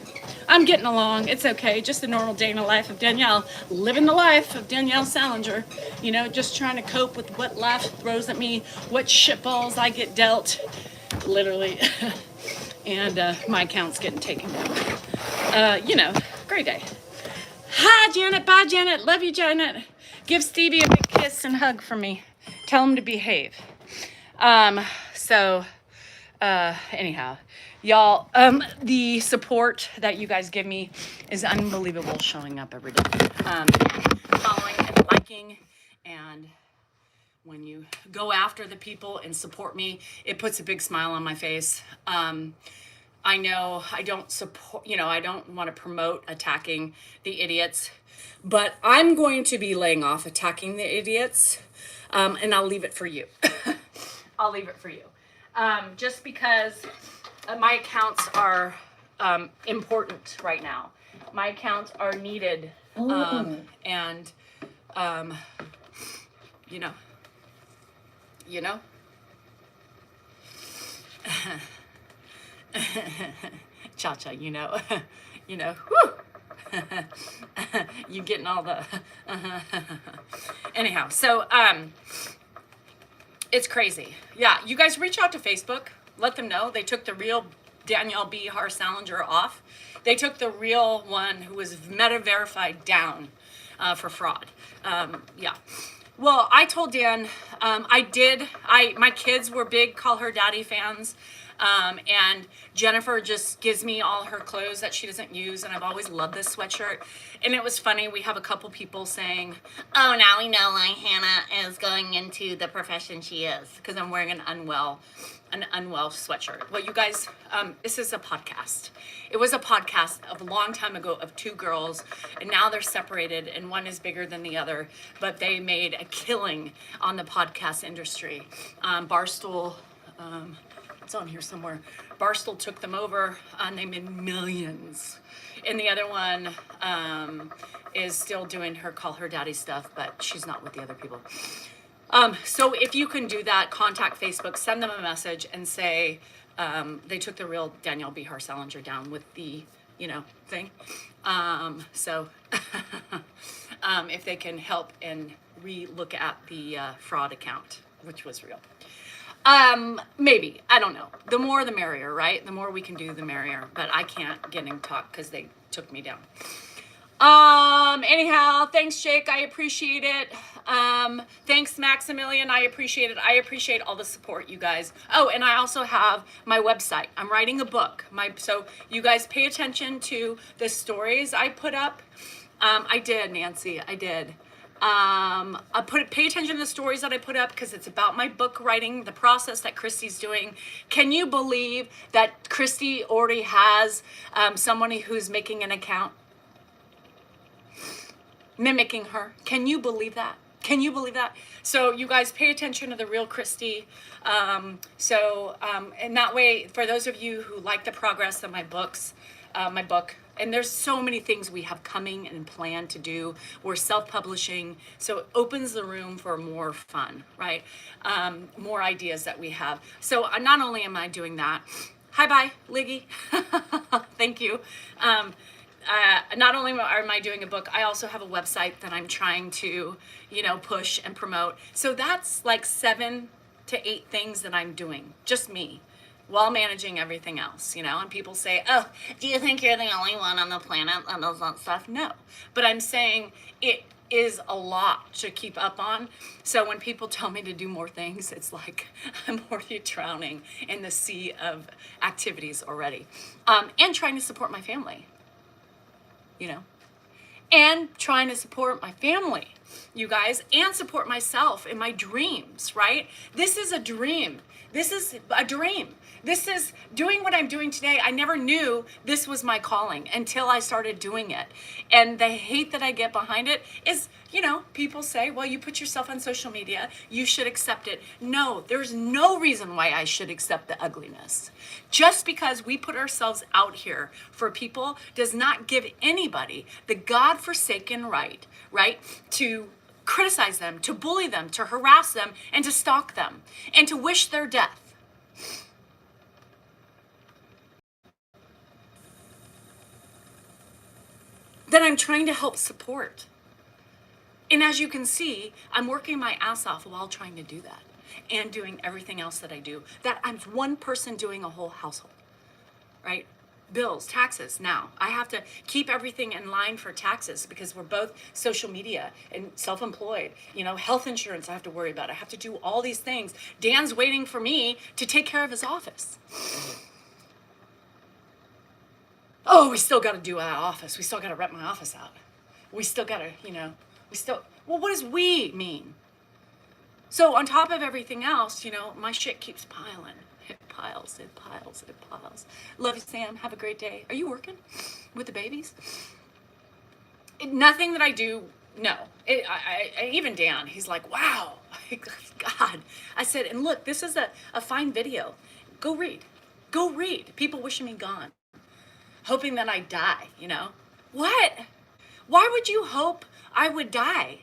I'm getting along. It's okay. Just a normal day in the life of Danielle. Living the life of Danielle Salinger. You know, just trying to cope with what life throws at me, what shitballs I get dealt. Literally. And my account's getting taken down. You know, great day. Hi, Janet. Bye, Janet. Love you, Janet. Give Stevie a big kiss and hug for me. Tell him to behave. Anyhow, y'all, the support that you guys give me is unbelievable showing up every day. Following and liking, and when you go after the people and support me, it puts a big smile on my face. I know I don't support, you know, I don't want to promote attacking the idiots, but I'm going to be laying off attacking the idiots, and I'll leave it for you. I'll leave it for you. Just because my accounts are important right now. My accounts are needed, and, you know. Cha-cha, you know, whew. You getting all the, anyhow, so, it's crazy. Yeah, you guys reach out to Facebook, let them know. They took the real Danielle B. Har-Salinger off. They took the real one who was meta-verified down for fraud. Yeah. Well, I told Dan, my kids were big Call Her Daddy fans. And Jennifer just gives me all her clothes that she doesn't use, and I've always loved this sweatshirt. And it was funny, we have a couple people saying, oh, now we know why Hannah is going into the profession she is, because I'm wearing an unwell sweatshirt. Well, you guys, this is a podcast. It was a podcast of a long time ago of 2 girls, and now they're separated, and one is bigger than the other, but they made a killing on the podcast industry. Barstool, it's on here somewhere. Barstool took them over, and they made millions. And the other one is still doing her Call Her Daddy stuff, but she's not with the other people. So if you can do that, contact Facebook, send them a message, and say they took the real Danielle B. Har-Salinger down with the, thing. If they can help and re-look at the fraud account, which was real. Maybe, I don't know. The more the merrier, right? The more we can do, the merrier. But I can't get in talk because they took me down. Anyhow, thanks, Jake. I appreciate it. Thanks, Maximilian. I appreciate it. I appreciate all the support, you guys. Oh, and I also have my website. I'm writing a book. So you guys pay attention to the stories I put up. I did, Nancy. I did. Pay attention to the stories that I put up because it's about my book writing, the process that Christy's doing. Can you believe that Christy already has somebody who's making an account? Mimicking her. Can you believe that? Can you believe that? So you guys pay attention to the real Christy. And that way, for those of you who like the progress of my book, and there's so many things we have coming and planned to do. We're self-publishing, so it opens the room for more fun, right? More ideas that we have. So not only am I doing that, bye, Liggy. Thank you. Not only am I doing a book, I also have a website that I'm trying to, push and promote. So that's like 7 to 8 things that I'm doing, just me, while managing everything else, and people say, oh, do you think you're the only one on the planet that does that stuff? No, but I'm saying it is a lot to keep up on. So when people tell me to do more things, it's like I'm already drowning in the sea of activities already, and trying to support my family. And trying to support my family, you guys, and support myself in my dreams, right? This is a dream. This is a dream. This is doing what I'm doing today. I never knew this was my calling until I started doing it. And the hate that I get behind it is, people say, well, you put yourself on social media, you should accept it. No, there's no reason why I should accept the ugliness. Just because we put ourselves out here for people does not give anybody the God-forsaken right, to criticize them, to bully them, to harass them, and to stalk them, and to wish their death. That I'm trying to help support. And as you can see, I'm working my ass off while trying to do that and doing everything else that I do. That I'm one person doing a whole household, right? Bills, taxes. Now, I have to keep everything in line for taxes because we're both social media and self-employed. Health insurance I have to worry about. I have to do all these things. Dan's waiting for me to take care of his office. Oh, we still got to do our office. We still got to rent my office out. We still got to, well, what does we mean? So on top of everything else, my shit keeps piling. It piles. Love you, Sam. Have a great day. Are you working with the babies? Nothing that I do, no. Even Dan, he's like, wow, God. I said, and look, this is a fine video. Go read. People wishing me gone. Hoping that I die, What? Why would you hope I would die?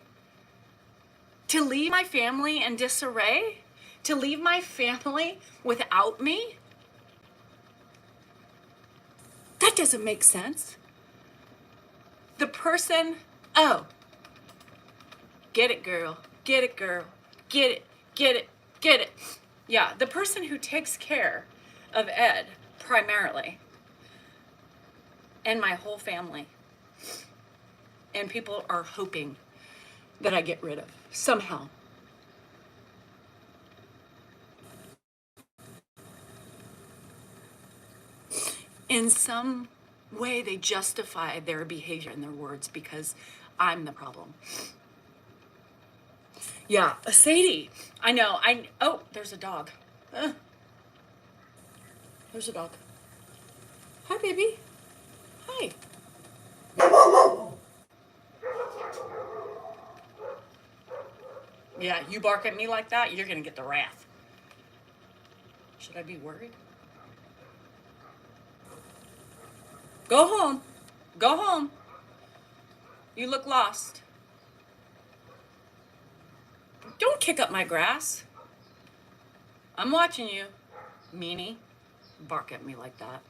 To leave my family in disarray? To leave my family without me? That doesn't make sense. The person, get it, girl. Get it. Yeah, the person who takes care of Ed, primarily, and my whole family. And people are hoping that I get rid of somehow. In some way, they justify their behavior and their words because I'm the problem. Yeah, Sadie. I know. Oh, there's a dog. There's a dog. Hi, baby. Hi. Yeah, you bark at me like that, you're gonna get the wrath. Should I be worried? Go home. You look lost. Don't kick up my grass. I'm watching you, meanie. Bark at me like that.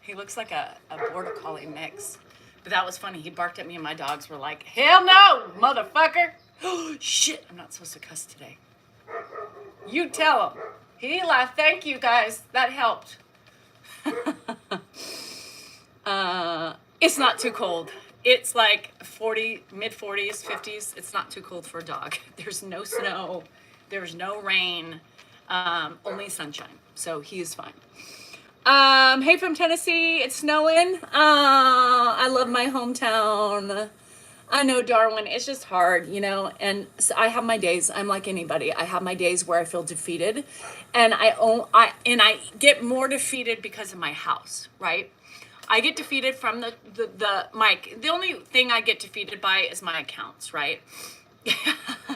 He looks like a border collie mix. But that was funny. He barked at me and my dogs were like, hell no, motherfucker. Oh, shit, I'm not supposed to cuss today. You tell him. He laughed. Thank you, guys. That helped. It's not too cold. It's like 40, mid 40s, 50s. It's not too cold for a dog. There's no snow. There's no rain. Only sunshine. So he is fine. Hey from Tennessee. It's snowing. I love my hometown. I know, Darwin, it's just hard, you know, and so I have my days. I'm like anybody. I have my days where I feel defeated, and I get more defeated because of my house, right? I get defeated from the only thing I get defeated by is my accounts, right?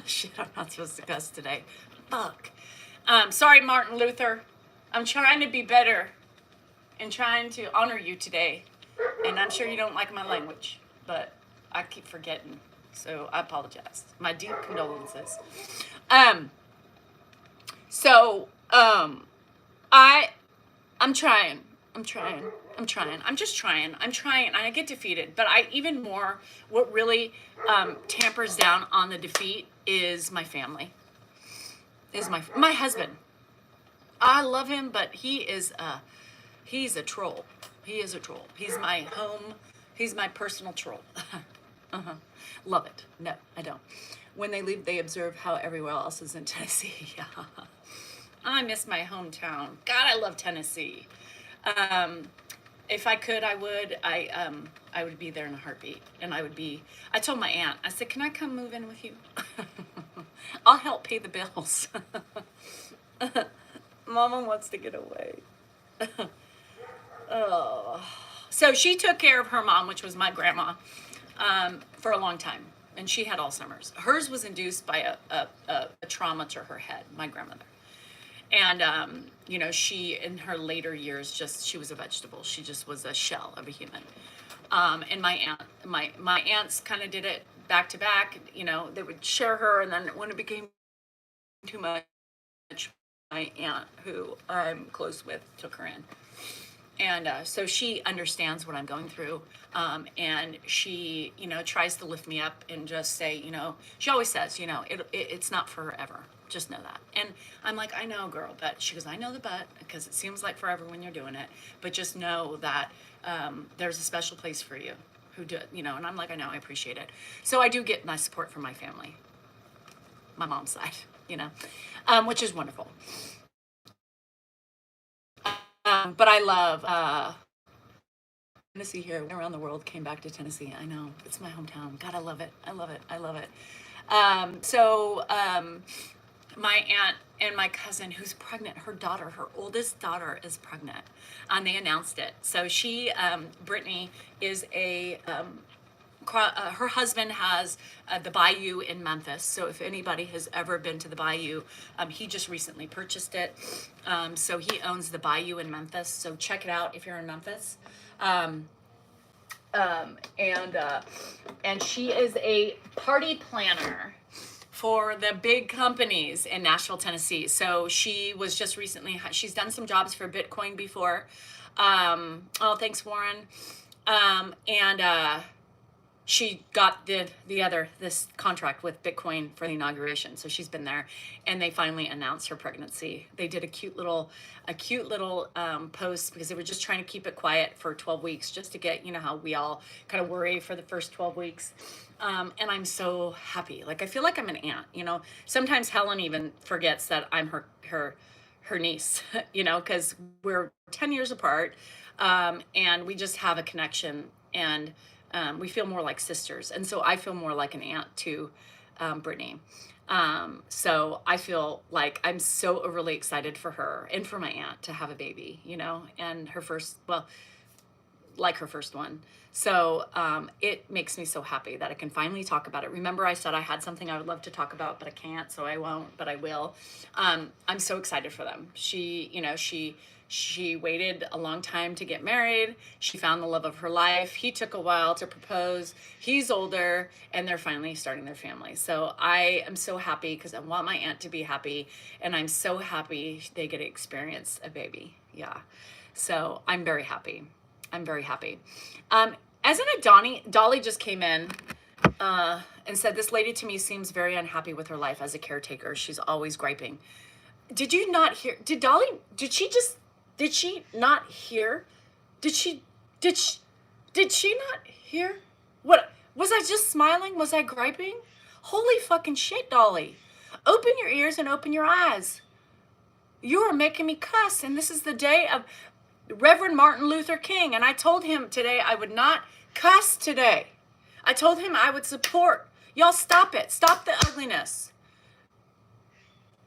Shit, I'm not supposed to cuss today. Fuck. Sorry, Martin Luther. I'm trying to be better and trying to honor you today. And I'm sure you don't like my language, but I keep forgetting. So I apologize. My deep condolences. I'm trying. And I get defeated. But what really tampers down on the defeat is my family. Is my husband. I love him, but he's a troll. He is a troll. He's my personal troll. Love it. No, I don't. When they leave, they observe how everywhere else is in Tennessee. I miss my hometown. God, I love Tennessee. If I could, I would. I would be there in a heartbeat. And I told my aunt, I said, can I come move in with you? I'll help pay the bills. Mama wants to get away. Oh. So she took care of her mom, which was my grandma, for a long time. And she had Alzheimer's. Hers was induced by a trauma to her head, my grandmother. And, she, in her later years, she was a vegetable. She just was a shell of a human. And my aunts kind of did it back to back. They would share her. And then when it became too much, my aunt, who I'm close with, took her in. And so she understands what I'm going through. And she, tries to lift me up and just say, she always says, it's not forever. Just know that. And I'm like, I know, girl. But she goes, I know the but, because it seems like forever when you're doing it. But just know that there's a special place for you who do it, And I'm like, I know, I appreciate it. So I do get nice support from my family, my mom's side, which is wonderful. But I love Tennessee here. Went around the world, came back to Tennessee. I know, it's my hometown. God, I love it. I love it. I love it. My aunt and my cousin, who's pregnant, her oldest daughter is pregnant. And they announced it. So she, Brittany, is her husband has the Bayou in Memphis. So if anybody has ever been to the Bayou, he just recently purchased it. So he owns the Bayou in Memphis. So check it out if you're in Memphis. And she is a party planner for the big companies in Nashville, Tennessee. So she was just recently, she's done some jobs for Bitcoin before. Thanks, Warren. She got this contract with Bitcoin for the inauguration. So she's been there, and they finally announced her pregnancy. They did a cute little post because they were just trying to keep it quiet for 12 weeks, just to get, how we all kind of worry for the first 12 weeks. And I'm so happy. Like, I feel like I'm an aunt, sometimes Helen even forgets that I'm her niece, cause we're 10 years apart. And we just have a connection, and we feel more like sisters. And so I feel more like an aunt to Brittany. So I feel like I'm so overly excited for her and for my aunt to have a baby, and her first one. So it makes me so happy that I can finally talk about it. Remember, I said I had something I would love to talk about, but I can't, so I won't, but I will. I'm so excited for them. She waited a long time to get married. She found the love of her life. He took a while to propose. He's older, and they're finally starting their family. So I am so happy because I want my aunt to be happy, and I'm so happy they get to experience a baby. Yeah. So I'm very happy. As in Dolly just came in and said, this lady to me seems very unhappy with her life as a caretaker. She's always griping. Did you not hear? Did she not hear? Did she not hear? What? Was I just smiling? Was I griping? Holy fucking shit, Dolly. Open your ears and open your eyes. You are making me cuss, and this is the day of Reverend Martin Luther King, and I told him today I would not cuss today. I told him I would support. Y'all stop it. Stop the ugliness.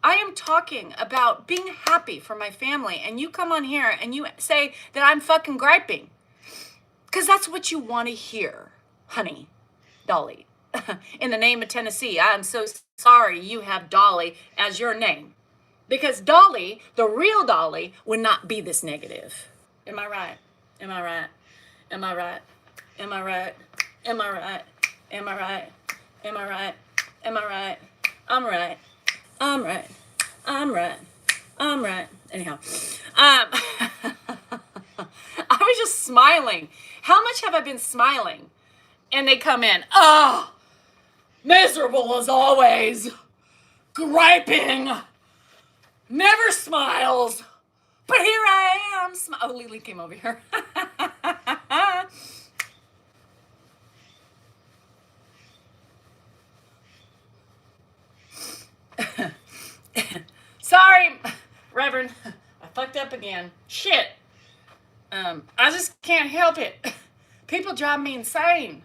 I am talking about being happy for my family, and you come on here and you say that I'm fucking griping. Because that's what you want to hear, honey, Dolly. In the name of Tennessee, I am so sorry you have Dolly as your name. Because Dolly, the real Dolly, would not be this negative. Am I right? Am I right? Am I right? Am I right? Am I right? Am I right? Am I right? Am I right? I'm right. I'm right. I'm right. I'm right. Anyhow, I was just smiling. How much have I been smiling? And they come in. Oh, miserable as always. Griping. Never smiles. But here I am. Oh, Lily came over here. Sorry, Reverend. I fucked up again. Shit. I just can't help it. People drive me insane.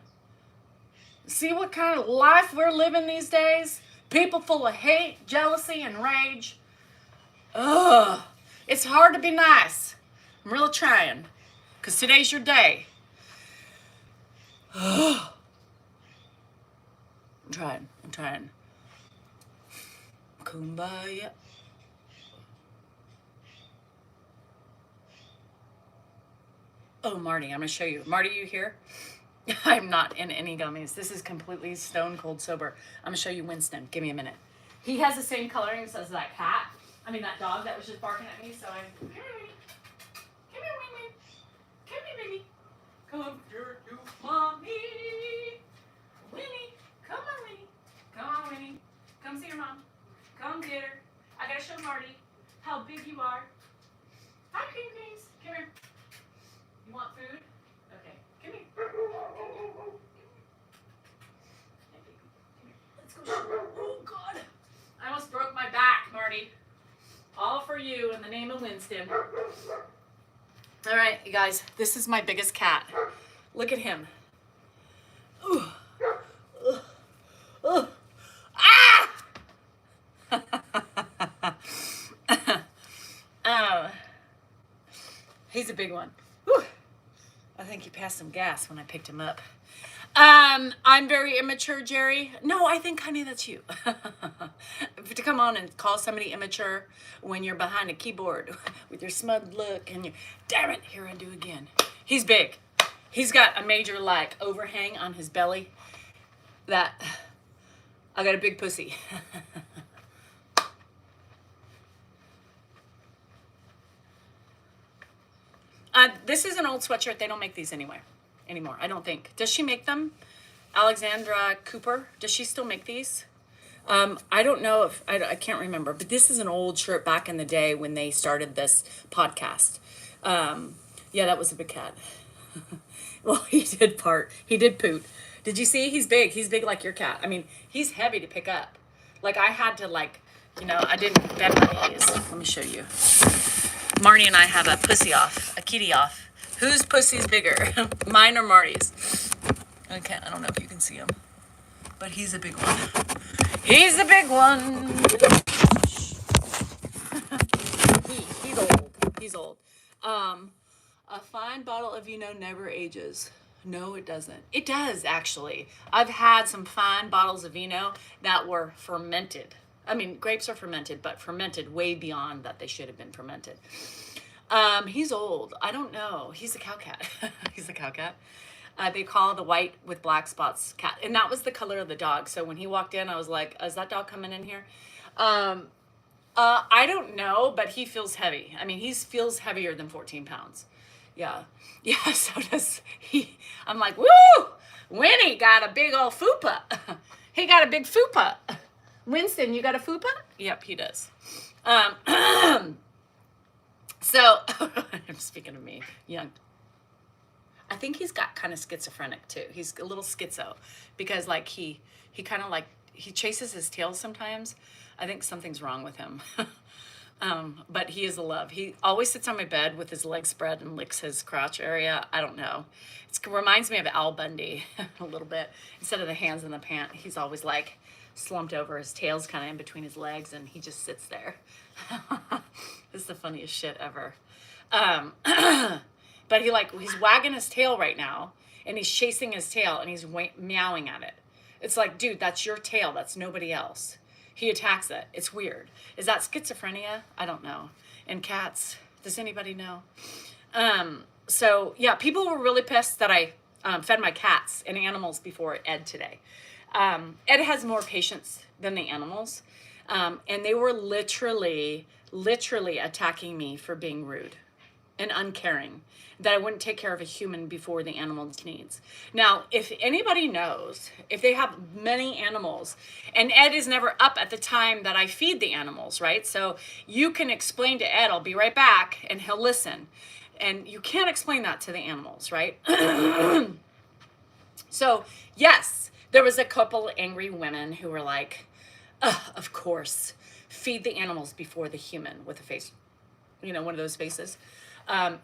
See what kind of life we're living these days? People full of hate, jealousy, and rage. Ugh. It's hard to be nice. I'm really trying. Because today's your day. I'm trying. Kumbaya. Oh, Marty, I'm going to show you. Marty, you here? I'm not in any gummies. This is completely stone cold sober. I'm going to show you Winston. Give me a minute. He has the same coloring as that cat. I mean, that dog that was just barking at me. So come here, Winnie. Come here, Winnie. Come here, baby. Come here to mommy. Winnie. Come on, Winnie. Come on, Winnie. Come see your mom. Come get her. I got to show Marty how big you are. Hi, Cream Creams. Come here. You want food? Okay. Come here. Let's go. Oh, God. I almost broke my back, Marty. All for you in the name of Winston. All right, you guys. This is my biggest cat. Look at him. Ooh. Ah! Oh. He's a big one. Whew. I think he passed some gas when I picked him up. I'm very immature, Jerry. No, I think, honey, that's you. To come on and call somebody immature when you're behind a keyboard with your smug look and you, damn it, here I do again. He's big. He's got a major, overhang on his belly that I got a big pussy. This is an old sweatshirt. They don't make these anymore, I don't think. Does she make them? Alexandra Cooper, does she still make these? I don't know if, I can't remember, but this is an old shirt back in the day when they started this podcast. Yeah, that was a big cat. Well, he did poot. Did you see? He's big like your cat. I mean, he's heavy to pick up. I had to I didn't bend my knees. Let me show you. Marty and I have a kitty off. Whose pussy's bigger? Mine or Marty's? Okay, I don't know if you can see him, but he's a big one. He's a big one. He's old. A fine bottle of vino never ages. No, it doesn't. It does, actually. I've had some fine bottles of vino that were fermented. I mean, grapes are fermented, but fermented way beyond that they should have been fermented. He's old. I don't know. He's a cow cat. He's a cow cat. They call the white with black spots cat. And that was the color of the dog. So when he walked in, I was like, is that dog coming in here? I don't know, but he feels heavy. I mean, he feels heavier than 14 pounds. Yeah. Yeah, so does he. I'm like, woo! Winnie got a big old fupa. He got a big fupa. Winston, you got a fupa? Yep, he does. So, I'm speaking of me, young. I think he's got kind of schizophrenic too. He's a little schizo because like he kind of like he chases his tail sometimes. I think something's wrong with him. But he is a love. He always sits on my bed with his legs spread and licks his crotch area. I don't know. It reminds me of Al Bundy a little bit. Instead of the hands in the pant, he's always like slumped over. His tail's kind of in between his legs and he just sits there. This is the funniest shit ever. But he's wagging his tail right now and he's chasing his tail and he's meowing at it. It's like, dude, that's your tail. That's nobody else. He attacks it. It's weird. Is that schizophrenia? I don't know. And cats, does anybody know? So yeah, people were really pissed that I fed my cats and animals before Ed today. Ed has more patience than the animals. And they were literally attacking me for being rude and uncaring, that I wouldn't take care of a human before the animal's needs. Now, if anybody knows, if they have many animals, and Ed is never up at the time that I feed the animals, right? So you can explain to Ed, I'll be right back, and he'll listen. And you can't explain that to the animals, right? So yes, there was a couple angry women who were like, of course, feed the animals before the human, with a face, one of those faces.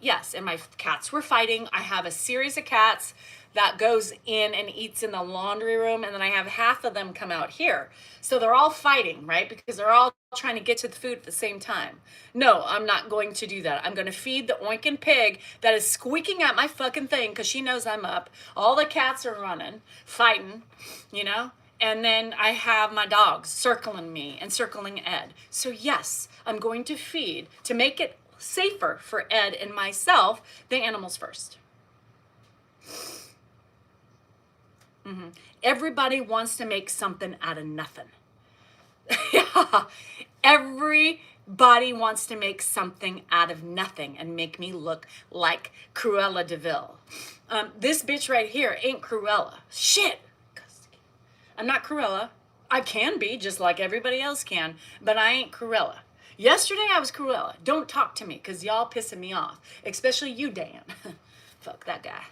Yes, and my cats were fighting. I have a series of cats that goes in and eats in the laundry room, and then I have half of them come out here. So they're all fighting, right? Because they're all trying to get to the food at the same time. No, I'm not going to do that. I'm going to feed the oinking pig that is squeaking at my fucking thing because she knows I'm up. All the cats are running, fighting, And then I have my dogs circling me and circling Ed. So yes, I'm going to feed, to make it safer for Ed and myself, the animals first. Everybody wants to make something out of nothing. Yeah. Everybody wants to make something out of nothing and make me look like Cruella de Vil. This bitch right here ain't Cruella. Shit. I'm not Cruella. I can be just like everybody else can, but I ain't Cruella. Yesterday I was Cruella. Don't talk to me because y'all pissing me off, especially you, Dan. Fuck that guy.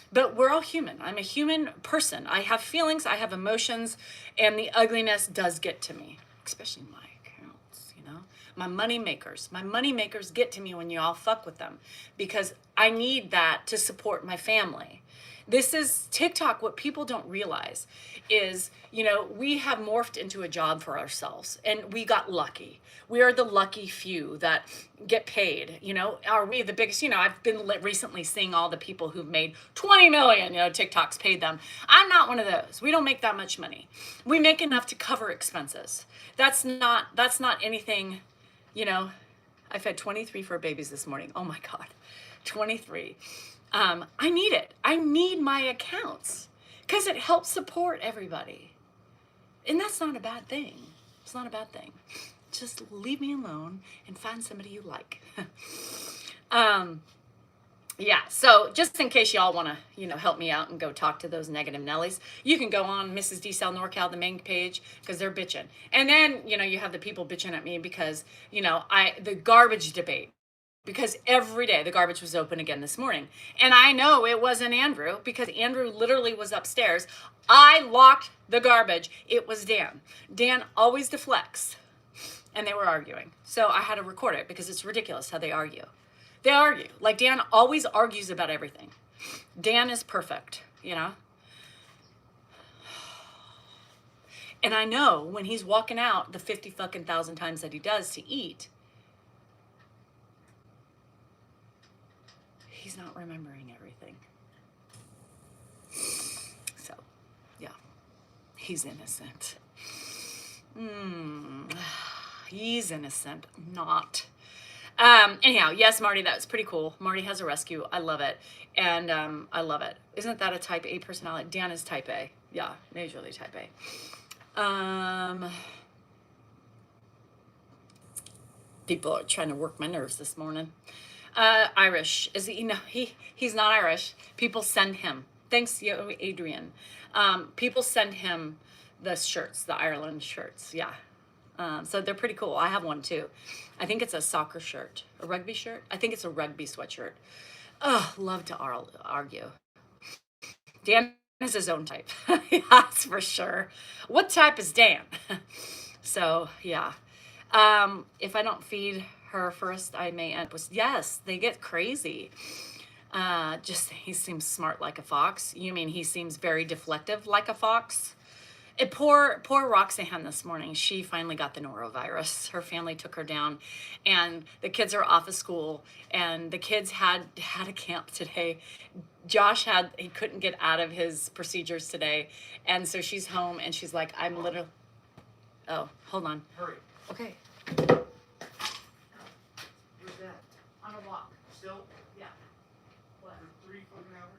But we're all human. I'm a human person. I have feelings, I have emotions, and the ugliness does get to me, especially my accounts, my money makers. My money makers get to me when you all fuck with them because I need that to support my family. This is TikTok. What people don't realize is, we have morphed into a job for ourselves and we got lucky. We are the lucky few that get paid. Are we the biggest? I've been recently seeing all the people who've made 20 million, TikTok's paid them. I'm not one of those. We don't make that much money. We make enough to cover expenses. That's not anything, I fed 23 fur babies this morning. Oh my God, 23. I need it. I need my accounts because it helps support everybody. And that's not a bad thing. It's not a bad thing. Just leave me alone and find somebody you like. Yeah, so just in case y'all want to, help me out and go talk to those negative Nellies, you can go on Mrs. D. Cell NorCal, the main page, because they're bitching. And then, you have the people bitching at me because, the garbage debate. Because every day the garbage was open again this morning. And I know it wasn't Andrew because Andrew literally was upstairs. I locked the garbage. It was Dan. Dan always deflects. And they were arguing. So I had to record it because it's ridiculous how they argue. They argue. Like Dan always argues about everything. Dan is perfect, And I know when he's walking out the 50 fucking thousand times that he does to eat, he's not remembering everything. So, yeah, he's innocent. He's innocent, not. Anyhow, yes, Marty, that was pretty cool. Marty has a rescue. I love it. And I love it. Isn't that a type A personality? Dan is type A. Yeah, majorly type A. People are trying to work my nerves this morning. Irish. Is he? No, he's not Irish. People send him. Thanks, Adrian. People send him the shirts, the Ireland shirts. Yeah. So they're pretty cool. I have one too. I think it's a soccer shirt, a rugby shirt. I think it's a rugby sweatshirt. Oh, love to argue. Dan is his own type. That's for sure. What type is Dan? So yeah. If I don't feed her first, I may end with yes, they get crazy. Just he seems smart like a fox. You mean he seems very deflective like a fox? Poor Roxanne this morning. She finally got the norovirus. Her family took her down, and the kids are off of school. And the kids had a camp today. Josh he couldn't get out of his procedures today, and so she's home, and she's like, I'm literally. Oh, hold on. Hurry. Okay. Where's that? On a walk. Still? Yeah. For 3 fucking hours?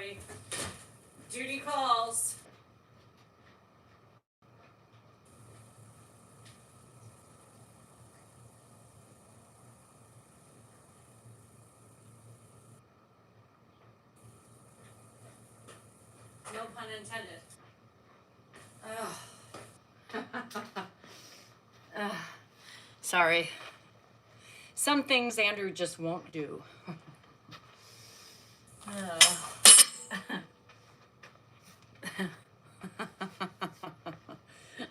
sorry. Duty calls. No pun intended. Sorry. Some things Andrew just won't do.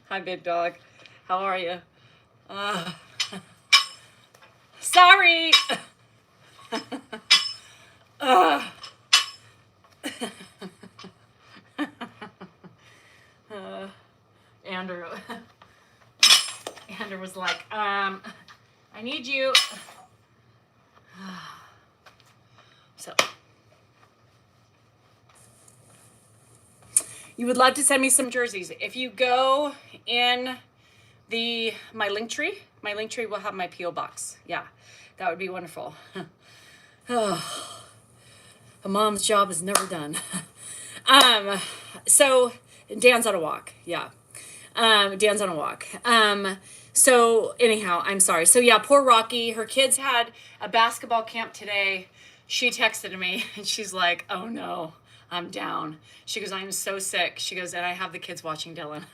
Hi, big dog. How are you? Sorry. Andrew. Andrew was like, I need you. So. You would love to send me some jerseys. If you go in my link tree will have my P.O. box. Yeah, that would be wonderful. Oh, a mom's job is never done. So Dan's on a walk. Yeah. Dan's on a walk. So anyhow, I'm sorry. So yeah, poor Rocky. Her kids had a basketball camp today. She texted me and she's like, oh no, I'm down. She goes, I'm so sick. She goes, and I have the kids watching Dylan.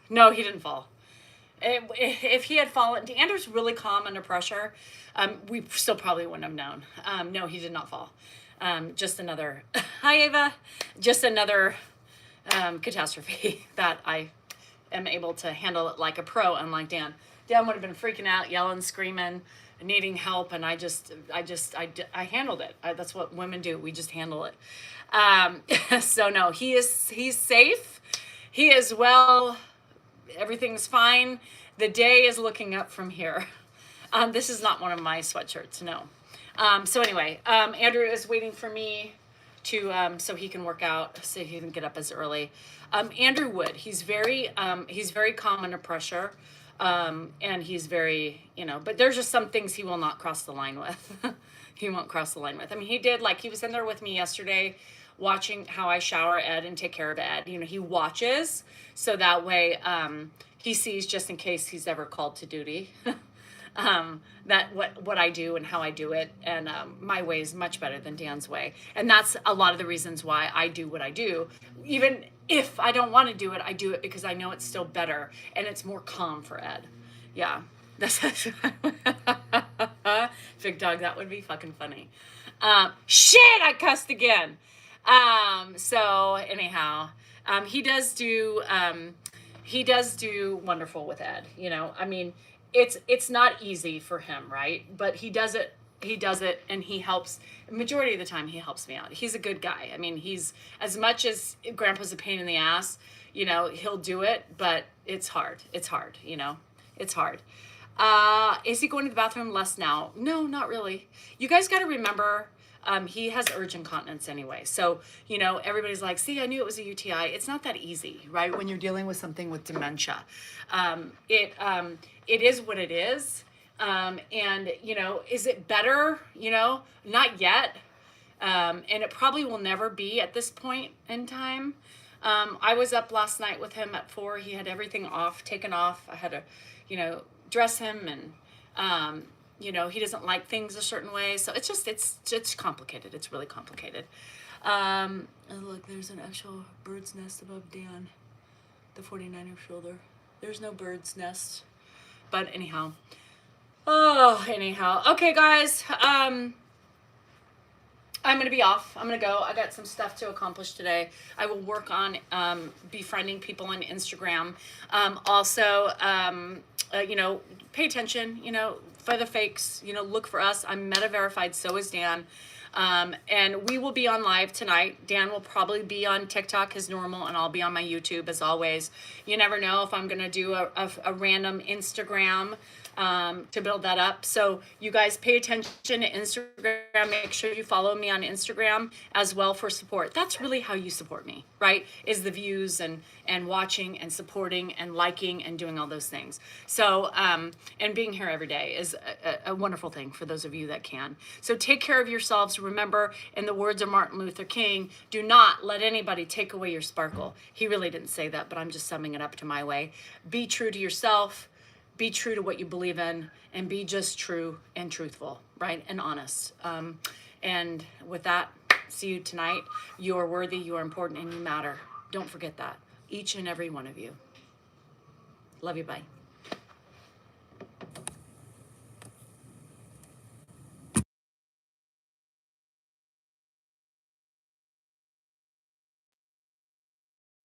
No, he didn't fall. If he had fallen, Andrew's really calm under pressure. We still probably wouldn't have known. No, he did not fall. Just another, hi Ava, just another catastrophe that I am able to handle it like a pro, unlike Dan. Dan would have been freaking out, yelling, screaming, needing help, and I handled it. That's what women do. We just handle it. So no, he's safe. He is well. Everything's fine. The day is looking up from here. This is not one of my sweatshirts, no. So anyway, Andrew is waiting for me to so he can work out, so he can get up as early. Andrew Wood, he's very calm under pressure, and he's very, but there's just some things he will not cross the line with. He won't cross the line with. I mean, he was in there with me yesterday watching how I shower Ed and take care of Ed. He watches, so that way he sees, just in case he's ever called to duty, that what I do and how I do it, and my way is much better than Dan's way. And that's a lot of the reasons why I do what I do. Even if I don't want to do it, I do it because I know it's still better and it's more calm for Ed. Yeah. That's big dog, that would be fucking funny. Shit, I cussed again. So anyhow, he does do wonderful with Ed. I mean, it's not easy for him, right? But he does it, and he helps. Majority of the time he helps me out. He's a good guy. I mean, he's, as much as Grandpa's a pain in the ass, he'll do it, but it's hard. It's hard. Is he going to the bathroom less now? No, not really. You guys got to remember, he has urge incontinence anyway. So, everybody's like, see, I knew it was a UTI. It's not that easy, right? When you're dealing with something with dementia. It is what it is. And, is it better? Not yet. And it probably will never be at this point in time. I was up last night with him at 4. He had everything taken off. I had to, dress him, and, he doesn't like things a certain way. So it's complicated. It's really complicated. And look, there's an actual bird's nest above Dan, the 49er shoulder. There's no bird's nest. But anyhow. Okay, guys. I'm going to be off. I'm going to go. I got some stuff to accomplish today. I will work on befriending people on Instagram. Also, pay attention, for the fakes, look for us. I'm Meta verified, so is Dan. And we will be on live tonight. Dan will probably be on TikTok as normal, and I'll be on my YouTube as always. You never know if I'm going to do a random Instagram to build that up. So you guys pay attention to Instagram. Make sure you follow me on Instagram as well for support. That's really how you support me, right? Is the views and watching and supporting and liking and doing all those things. So and being here every day is a wonderful thing for those of you that can. So take care of yourselves. Remember, in the words of Martin Luther King, do not let anybody take away your sparkle. He really didn't say that, but I'm just summing it up to my way. Be true to yourself. Be true to what you believe in, and be just true and truthful, right? And honest. And with that, see you tonight. You are worthy, you are important, and you matter. Don't forget that. Each and every one of you. Love you, bye.